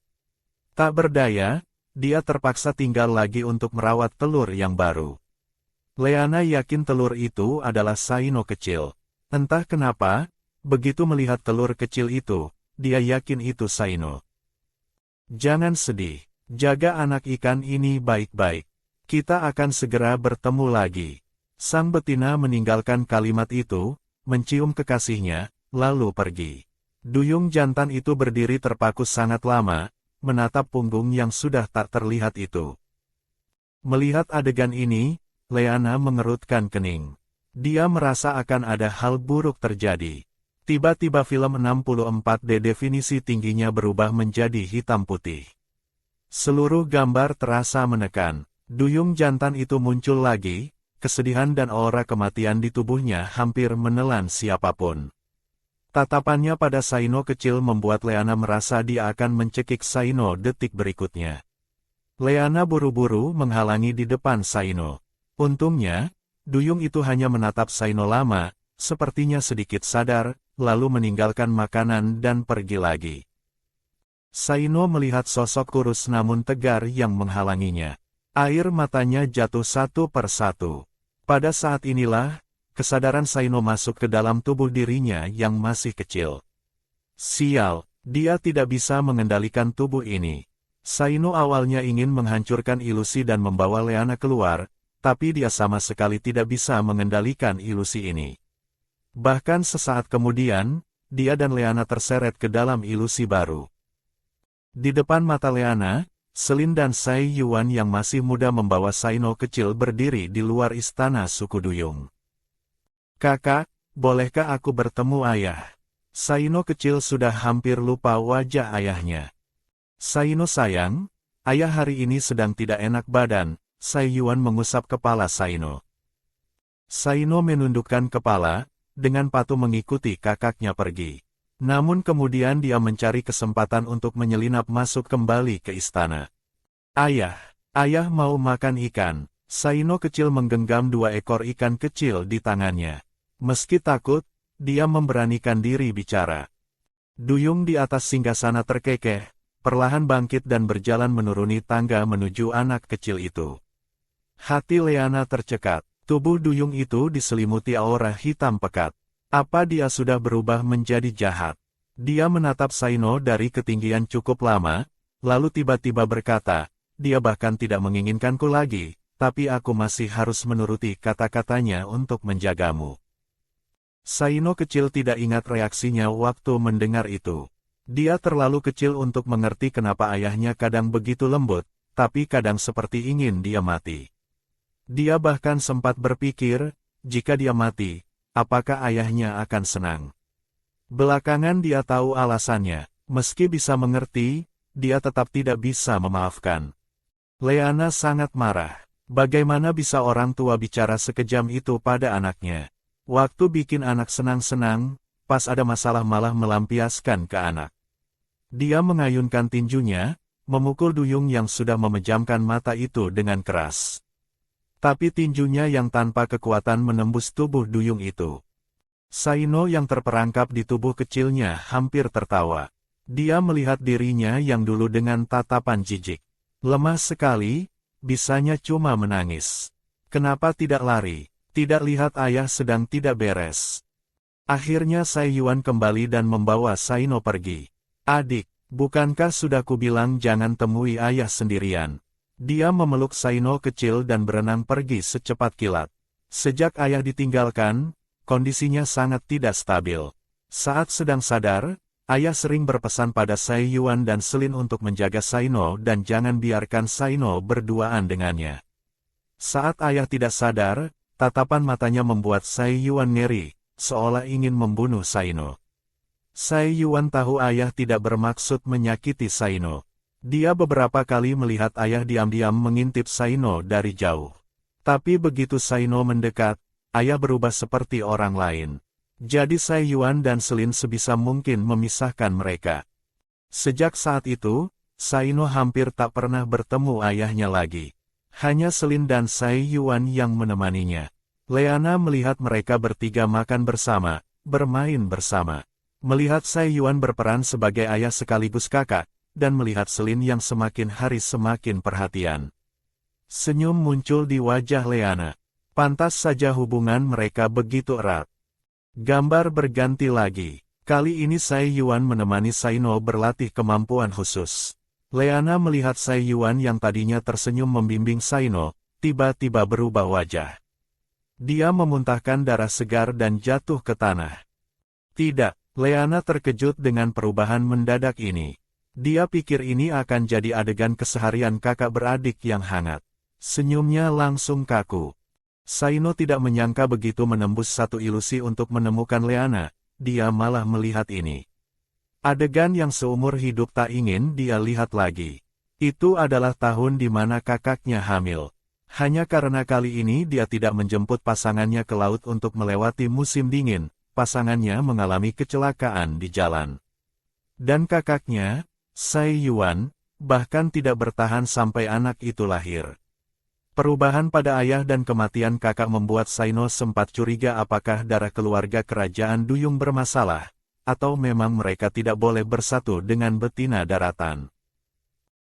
Tak berdaya, dia terpaksa tinggal lagi untuk merawat telur yang baru. Leana yakin telur itu adalah Saino kecil. Entah kenapa, begitu melihat telur kecil itu, dia yakin itu Saino. Jangan sedih, jaga anak ikan ini baik-baik. Kita akan segera bertemu lagi. Sang betina meninggalkan kalimat itu, mencium kekasihnya, lalu pergi. Duyung jantan itu berdiri terpaku sangat lama, menatap punggung yang sudah tak terlihat itu. Melihat adegan ini, Leana mengerutkan kening. Dia merasa akan ada hal buruk terjadi. Tiba-tiba film 64D definisi tingginya berubah menjadi hitam putih. Seluruh gambar terasa menekan. Duyung jantan itu muncul lagi, kesedihan dan aura kematian di tubuhnya hampir menelan siapapun. Tatapannya pada Saino kecil membuat Leana merasa dia akan mencekik Saino detik berikutnya. Leana buru-buru menghalangi di depan Saino. Untungnya, duyung itu hanya menatap Saino lama, sepertinya sedikit sadar, lalu meninggalkan makanan dan pergi lagi. Saino melihat sosok kurus namun tegar yang menghalanginya. Air matanya jatuh satu persatu. Pada saat inilah, kesadaran Saino masuk ke dalam tubuh dirinya yang masih kecil. Sial, dia tidak bisa mengendalikan tubuh ini. Saino awalnya ingin menghancurkan ilusi dan membawa Leana keluar, tapi dia sama sekali tidak bisa mengendalikan ilusi ini. Bahkan sesaat kemudian, dia dan Leana terseret ke dalam ilusi baru. Di depan mata Leana, Selin dan Sai Yuan yang masih muda membawa Saino kecil berdiri di luar istana suku Duyung. Kakak, bolehkah aku bertemu ayah? Saino kecil sudah hampir lupa wajah ayahnya. Saino sayang, ayah hari ini sedang tidak enak badan. Sai Yuan mengusap kepala Saino. Saino menundukkan kepala, dengan patuh mengikuti kakaknya pergi. Namun kemudian dia mencari kesempatan untuk menyelinap masuk kembali ke istana. Ayah mau makan ikan. Saino kecil menggenggam 2 ekor ikan kecil di tangannya. Meski takut, dia memberanikan diri bicara. Duyung di atas singgasana terkekeh, perlahan bangkit dan berjalan menuruni tangga menuju anak kecil itu. Hati Leana tercekat, tubuh Duyung itu diselimuti aura hitam pekat. Apa dia sudah berubah menjadi jahat? Dia menatap Saino dari ketinggian cukup lama, lalu tiba-tiba berkata, dia bahkan tidak menginginkanku lagi, tapi aku masih harus menuruti kata-katanya untuk menjagamu. Saino kecil tidak ingat reaksinya waktu mendengar itu. Dia terlalu kecil untuk mengerti kenapa ayahnya kadang begitu lembut, tapi kadang seperti ingin dia mati. Dia bahkan sempat berpikir, jika dia mati, apakah ayahnya akan senang? Belakangan dia tahu alasannya, meski bisa mengerti, dia tetap tidak bisa memaafkan. Leana sangat marah. Bagaimana bisa orang tua bicara sekejam itu pada anaknya? Waktu bikin anak senang-senang, pas ada masalah malah melampiaskan ke anak. Dia mengayunkan tinjunya, memukul Duyung yang sudah memejamkan mata itu dengan keras. Tapi tinjunya yang tanpa kekuatan menembus tubuh Duyung itu. Saino yang terperangkap di tubuh kecilnya hampir tertawa. Dia melihat dirinya yang dulu dengan tatapan jijik. Lemah sekali, bisanya cuma menangis. Kenapa tidak lari? Tidak lihat ayah sedang tidak beres. Akhirnya Sai Yuan kembali dan membawa Saino pergi. Adik, bukankah sudah kubilang jangan temui ayah sendirian? Dia memeluk Saino kecil dan berenang pergi secepat kilat. Sejak ayah ditinggalkan, kondisinya sangat tidak stabil. Saat sedang sadar, ayah sering berpesan pada Sai Yuan dan Selin untuk menjaga Saino dan jangan biarkan Saino berduaan dengannya. Saat ayah tidak sadar, tatapan matanya membuat Sai Yuan ngeri, seolah ingin membunuh Saino. Sai Yuan tahu ayah tidak bermaksud menyakiti Saino. Dia beberapa kali melihat ayah diam-diam mengintip Saino dari jauh. Tapi begitu Saino mendekat, ayah berubah seperti orang lain. Jadi Sai Yuan dan Selin sebisa mungkin memisahkan mereka. Sejak saat itu, Saino hampir tak pernah bertemu ayahnya lagi. Hanya Selin dan Sai Yuan yang menemaninya. Leana melihat mereka bertiga makan bersama, bermain bersama. Melihat Sai Yuan berperan sebagai ayah sekaligus kakak, dan melihat Selin yang semakin hari semakin perhatian. Senyum muncul di wajah Leana. Pantas saja hubungan mereka begitu erat. Gambar berganti lagi. Kali ini Sai Yuan menemani Saino berlatih kemampuan khusus. Leana melihat Sai Yuan yang tadinya tersenyum membimbing Saino, tiba-tiba berubah wajah. Dia memuntahkan darah segar dan jatuh ke tanah. Tidak, Leana terkejut dengan perubahan mendadak ini. Dia pikir ini akan jadi adegan keseharian kakak beradik yang hangat. Senyumnya langsung kaku. Saino tidak menyangka begitu menembus satu ilusi untuk menemukan Leana, dia malah melihat ini. Adegan yang seumur hidup tak ingin dia lihat lagi. Itu adalah tahun di mana kakaknya hamil. Hanya karena kali ini dia tidak menjemput pasangannya ke laut untuk melewati musim dingin, pasangannya mengalami kecelakaan di jalan. Dan kakaknya, Sai Yuan, bahkan tidak bertahan sampai anak itu lahir. Perubahan pada ayah dan kematian kakak membuat Saino sempat curiga apakah darah keluarga kerajaan Duyung bermasalah, atau memang mereka tidak boleh bersatu dengan betina daratan.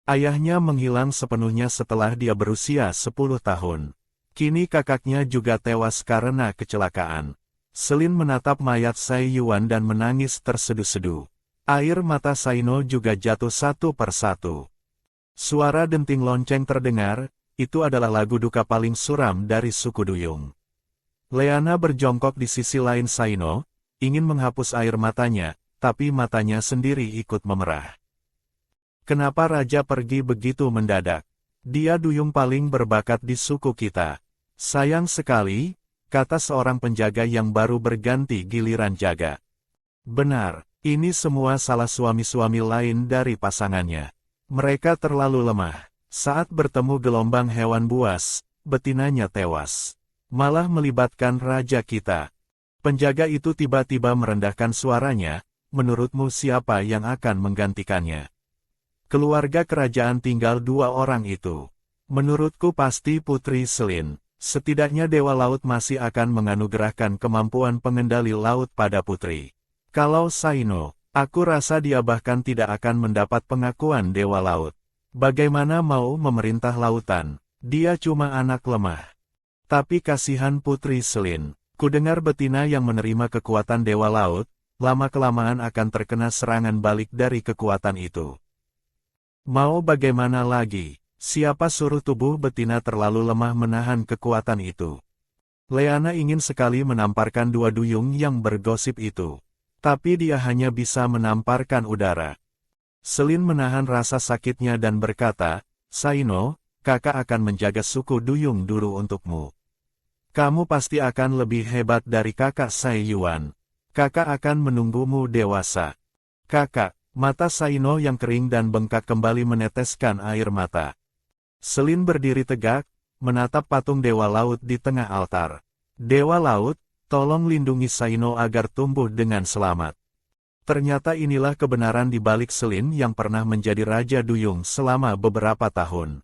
Ayahnya menghilang sepenuhnya setelah dia berusia 10 tahun. Kini kakaknya juga tewas karena kecelakaan. Selin menatap mayat Sai Yuan dan menangis terseduh-seduh. Air mata Saino juga jatuh satu persatu. Suara denting lonceng terdengar, itu adalah lagu duka paling suram dari suku Duyung. Leana berjongkok di sisi lain Saino, ingin menghapus air matanya, tapi matanya sendiri ikut memerah. Kenapa raja pergi begitu mendadak? Dia Duyung paling berbakat di suku kita. Sayang sekali, kata seorang penjaga yang baru berganti giliran jaga. Benar, ini semua salah suami-suami lain dari pasangannya. Mereka terlalu lemah. Saat bertemu gelombang hewan buas, betinanya tewas. Malah melibatkan raja kita. Penjaga itu tiba-tiba merendahkan suaranya, menurutmu siapa yang akan menggantikannya? Keluarga kerajaan tinggal 2 orang itu. Menurutku pasti Putri Selin. Setidaknya Dewa Laut masih akan menganugerahkan kemampuan pengendali laut pada putri. Kalau Saino, aku rasa dia bahkan tidak akan mendapat pengakuan Dewa Laut. Bagaimana mau memerintah lautan? Dia cuma anak lemah. Tapi kasihan Putri Selin. Kudengar betina yang menerima kekuatan Dewa Laut, lama-kelamaan akan terkena serangan balik dari kekuatan itu. Mau bagaimana lagi? Siapa suruh tubuh betina terlalu lemah menahan kekuatan itu? Leana ingin sekali menamparkan 2 duyung yang bergosip itu. Tapi dia hanya bisa menamparkan udara. Selin menahan rasa sakitnya dan berkata, Saino, kakak akan menjaga suku Duyung dulu untukmu. Kamu pasti akan lebih hebat dari kakak Sai Yuan. Kakak akan menunggumu dewasa. Kakak. Mata Saino yang kering dan bengkak kembali meneteskan air mata. Selin berdiri tegak, menatap patung Dewa Laut di tengah altar. Dewa Laut, tolong lindungi Saino agar tumbuh dengan selamat. Ternyata inilah kebenaran di balik Selin yang pernah menjadi Raja Duyung selama beberapa tahun.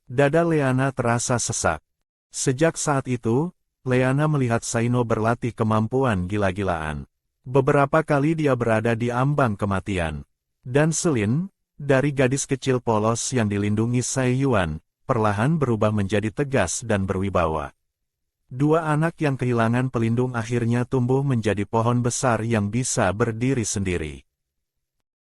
Dada Leana terasa sesak. Sejak saat itu, Leana melihat Saino berlatih kemampuan gila-gilaan. Beberapa kali dia berada di ambang kematian. Dan Selin, dari gadis kecil polos yang dilindungi Sai Yuan, perlahan berubah menjadi tegas dan berwibawa. 2 anak yang kehilangan pelindung akhirnya tumbuh menjadi pohon besar yang bisa berdiri sendiri.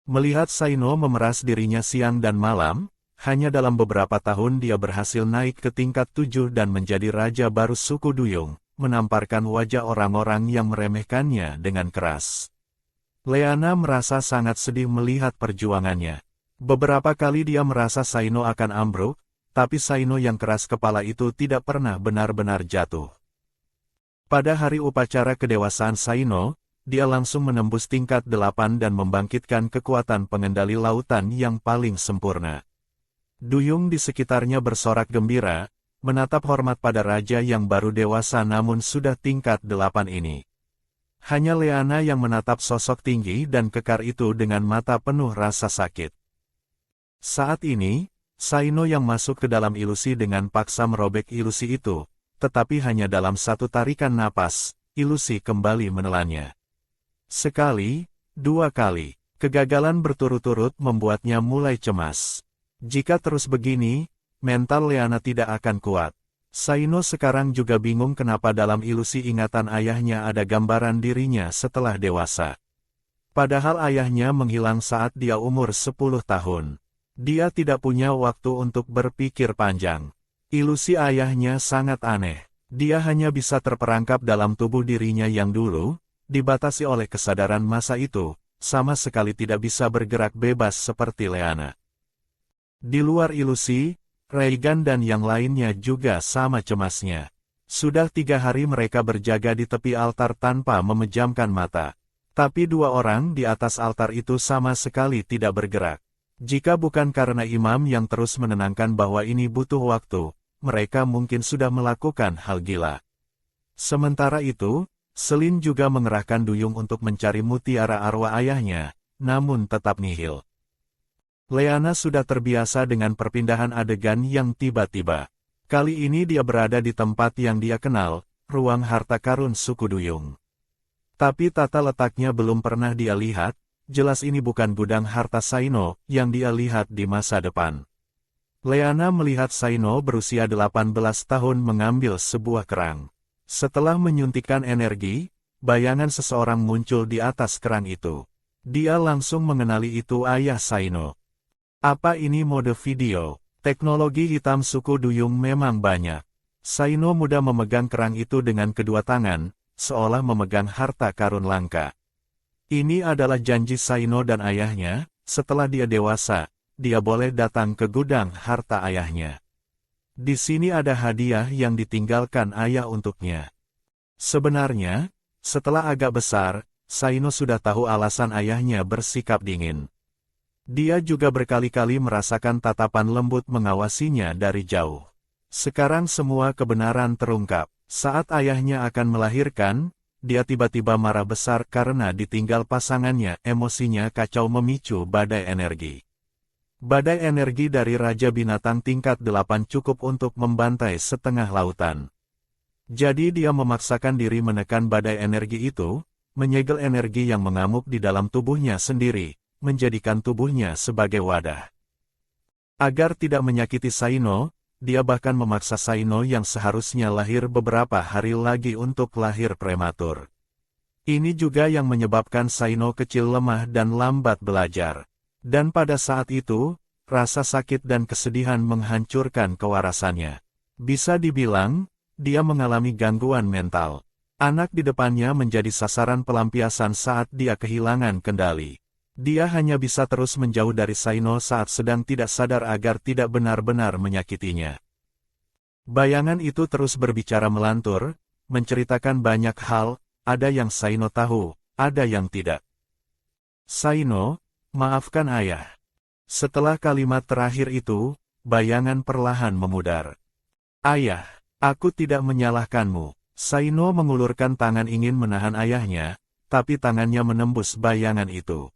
Melihat Saino memeras dirinya siang dan malam, hanya dalam beberapa tahun dia berhasil naik ke tingkat 7 dan menjadi raja baru suku Duyung, menamparkan wajah orang-orang yang meremehkannya dengan keras. Leana merasa sangat sedih melihat perjuangannya. Beberapa kali dia merasa Saino akan ambruk, tapi Saino yang keras kepala itu tidak pernah benar-benar jatuh. Pada hari upacara kedewasaan Saino, dia langsung menembus tingkat 8 dan membangkitkan kekuatan pengendali lautan yang paling sempurna. Duyung di sekitarnya bersorak gembira, menatap hormat pada raja yang baru dewasa namun sudah tingkat 8 ini. Hanya Leana yang menatap sosok tinggi dan kekar itu dengan mata penuh rasa sakit. Saat ini, Saino yang masuk ke dalam ilusi dengan paksa merobek ilusi itu, tetapi hanya dalam satu tarikan napas, ilusi kembali menelannya. Sekali, 2 kali, kegagalan berturut-turut membuatnya mulai cemas. Jika terus begini, mental Leana tidak akan kuat. Saino sekarang juga bingung kenapa dalam ilusi ingatan ayahnya ada gambaran dirinya setelah dewasa. Padahal ayahnya menghilang saat dia umur 10 tahun. Dia tidak punya waktu untuk berpikir panjang. Ilusi ayahnya sangat aneh. Dia hanya bisa terperangkap dalam tubuh dirinya yang dulu, dibatasi oleh kesadaran masa itu, sama sekali tidak bisa bergerak bebas seperti Leana. Di luar ilusi, Reigan dan yang lainnya juga sama cemasnya. Sudah 3 hari mereka berjaga di tepi altar tanpa memejamkan mata. Tapi 2 orang di atas altar itu sama sekali tidak bergerak. Jika bukan karena imam yang terus menenangkan bahwa ini butuh waktu, mereka mungkin sudah melakukan hal gila. Sementara itu, Selin juga mengerahkan duyung untuk mencari mutiara arwah ayahnya, namun tetap nihil. Leana sudah terbiasa dengan perpindahan adegan yang tiba-tiba. Kali ini dia berada di tempat yang dia kenal, ruang harta karun suku duyung. Tapi tata letaknya belum pernah dia lihat, jelas ini bukan gudang harta Saino yang dia lihat di masa depan. Leana melihat Saino berusia 18 tahun mengambil sebuah kerang. Setelah menyuntikkan energi, bayangan seseorang muncul di atas kerang itu. Dia langsung mengenali itu ayah Saino. Apa ini mode video? Teknologi hitam suku duyung memang banyak. Saino mudah memegang kerang itu dengan kedua tangan, seolah memegang harta karun langka. Ini adalah janji Saino dan ayahnya, setelah dia dewasa, dia boleh datang ke gudang harta ayahnya. Di sini ada hadiah yang ditinggalkan ayah untuknya. Sebenarnya, setelah agak besar, Saino sudah tahu alasan ayahnya bersikap dingin. Dia juga berkali-kali merasakan tatapan lembut mengawasinya dari jauh. Sekarang semua kebenaran terungkap. Saat ayahnya akan melahirkan, dia tiba-tiba marah besar karena ditinggal pasangannya. Emosinya kacau memicu badai energi. Badai energi dari Raja Binatang tingkat 8 cukup untuk membantai setengah lautan. Jadi dia memaksakan diri menekan badai energi itu, menyegel energi yang mengamuk di dalam tubuhnya sendiri, menjadikan tubuhnya sebagai wadah. Agar tidak menyakiti Saino, dia bahkan memaksa Saino yang seharusnya lahir beberapa hari lagi untuk lahir prematur. Ini juga yang menyebabkan Saino kecil lemah dan lambat belajar. Dan pada saat itu, rasa sakit dan kesedihan menghancurkan kewarasannya. Bisa dibilang, dia mengalami gangguan mental. Anak di depannya menjadi sasaran pelampiasan saat dia kehilangan kendali. Dia hanya bisa terus menjauh dari Saino saat sedang tidak sadar agar tidak benar-benar menyakitinya. Bayangan itu terus berbicara melantur, menceritakan banyak hal, ada yang Saino tahu, ada yang tidak. Saino, maafkan ayah. Setelah kalimat terakhir itu, bayangan perlahan memudar. Ayah, aku tidak menyalahkanmu. Saino mengulurkan tangan ingin menahan ayahnya, tapi tangannya menembus bayangan itu.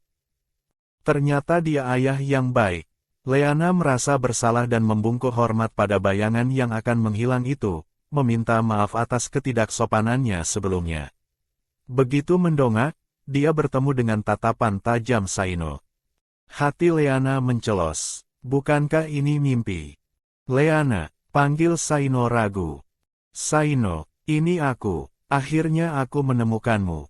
Ternyata dia ayah yang baik. Leana merasa bersalah dan membungkuk hormat pada bayangan yang akan menghilang itu, meminta maaf atas ketidaksopanannya sebelumnya. Begitu mendongak, dia bertemu dengan tatapan tajam Saino. Hati Leana mencelos. Bukankah ini mimpi? Leana, panggil Saino ragu. Saino, ini aku. Akhirnya aku menemukanmu.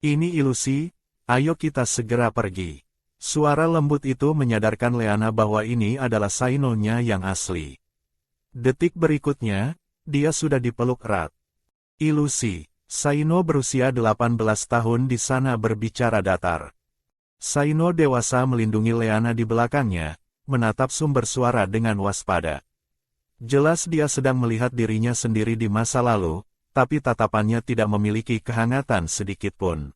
Ini ilusi, ayo kita segera pergi. Suara lembut itu menyadarkan Leana bahwa ini adalah Saino-nya yang asli. Detik berikutnya, dia sudah dipeluk erat. Ilusi, Saino berusia 18 tahun di sana berbicara datar. Saino dewasa melindungi Leana di belakangnya, menatap sumber suara dengan waspada. Jelas dia sedang melihat dirinya sendiri di masa lalu, tapi tatapannya tidak memiliki kehangatan sedikitpun.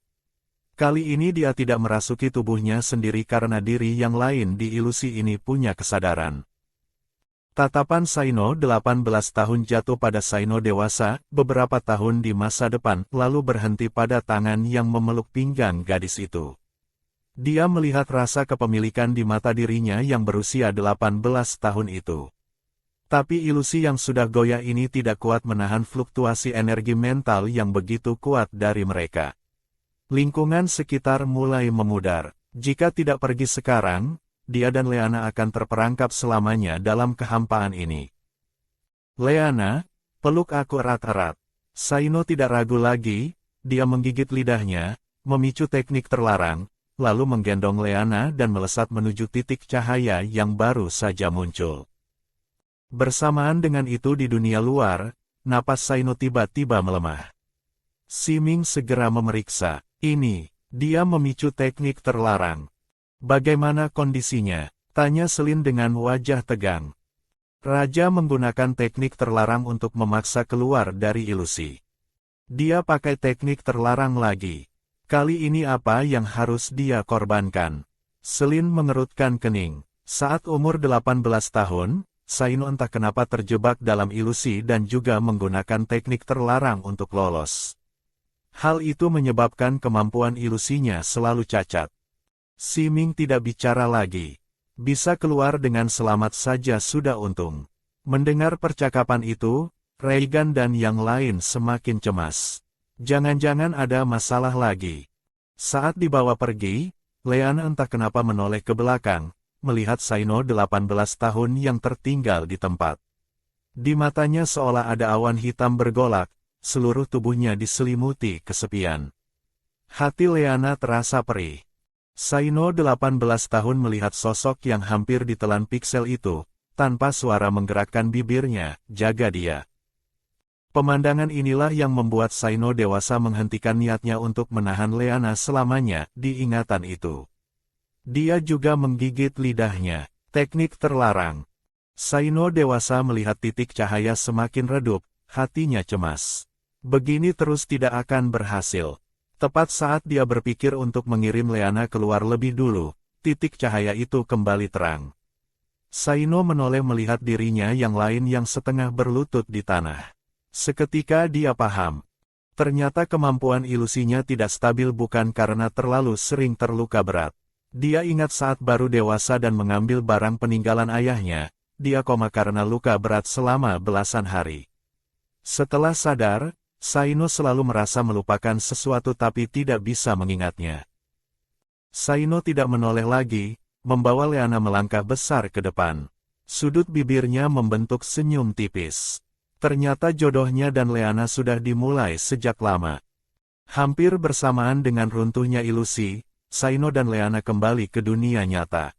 Kali ini dia tidak merasuki tubuhnya sendiri karena diri yang lain di ilusi ini punya kesadaran. Tatapan Saino 18 tahun jatuh pada Saino dewasa, beberapa tahun di masa depan, lalu berhenti pada tangan yang memeluk pinggang gadis itu. Dia melihat rasa kepemilikan di mata dirinya yang berusia 18 tahun itu. Tapi ilusi yang sudah goyah ini tidak kuat menahan fluktuasi energi mental yang begitu kuat dari mereka. Lingkungan sekitar mulai memudar. Jika tidak pergi sekarang, dia dan Leana akan terperangkap selamanya dalam kehampaan ini. Leana, peluk aku erat-erat. Saino tidak ragu lagi, dia menggigit lidahnya, memicu teknik terlarang, lalu menggendong Leana dan melesat menuju titik cahaya yang baru saja muncul. Bersamaan dengan itu di dunia luar, napas Saino tiba-tiba melemah. Siming segera memeriksa. Ini, dia memicu teknik terlarang. Bagaimana kondisinya? Tanya Selin dengan wajah tegang. Raja menggunakan teknik terlarang untuk memaksa keluar dari ilusi. Dia pakai teknik terlarang lagi. Kali ini apa yang harus dia korbankan? Selin mengerutkan kening. Saat umur 18 tahun, Saino entah kenapa terjebak dalam ilusi dan juga menggunakan teknik terlarang untuk lolos. Hal itu menyebabkan kemampuan ilusinya selalu cacat. Si Ming tidak bicara lagi. Bisa keluar dengan selamat saja sudah untung. Mendengar percakapan itu, Reigan dan yang lain semakin cemas. Jangan-jangan ada masalah lagi. Saat dibawa pergi, Leana entah kenapa menoleh ke belakang, melihat Saino 18 tahun yang tertinggal di tempat. Di matanya seolah ada awan hitam bergolak, seluruh tubuhnya diselimuti kesepian. Hati Leana terasa perih. Saino 18 tahun melihat sosok yang hampir ditelan piksel itu, tanpa suara menggerakkan bibirnya, jaga dia. Pemandangan inilah yang membuat Saino dewasa menghentikan niatnya untuk menahan Leana selamanya di ingatan itu. Dia juga menggigit lidahnya, teknik terlarang. Saino dewasa melihat titik cahaya semakin redup, hatinya cemas. Begini terus tidak akan berhasil. Tepat saat dia berpikir untuk mengirim Leana keluar lebih dulu, titik cahaya itu kembali terang. Saino menoleh melihat dirinya yang lain yang setengah berlutut di tanah. Seketika dia paham. Ternyata kemampuan ilusinya tidak stabil bukan karena terlalu sering terluka berat. Dia ingat saat baru dewasa dan mengambil barang peninggalan ayahnya, dia koma karena luka berat selama belasan hari. Setelah sadar, Saino selalu merasa melupakan sesuatu tapi tidak bisa mengingatnya. Saino tidak menoleh lagi, membawa Leana melangkah besar ke depan. Sudut bibirnya membentuk senyum tipis. Ternyata jodohnya dan Leana sudah dimulai sejak lama. Hampir bersamaan dengan runtuhnya ilusi, Saino dan Leana kembali ke dunia nyata.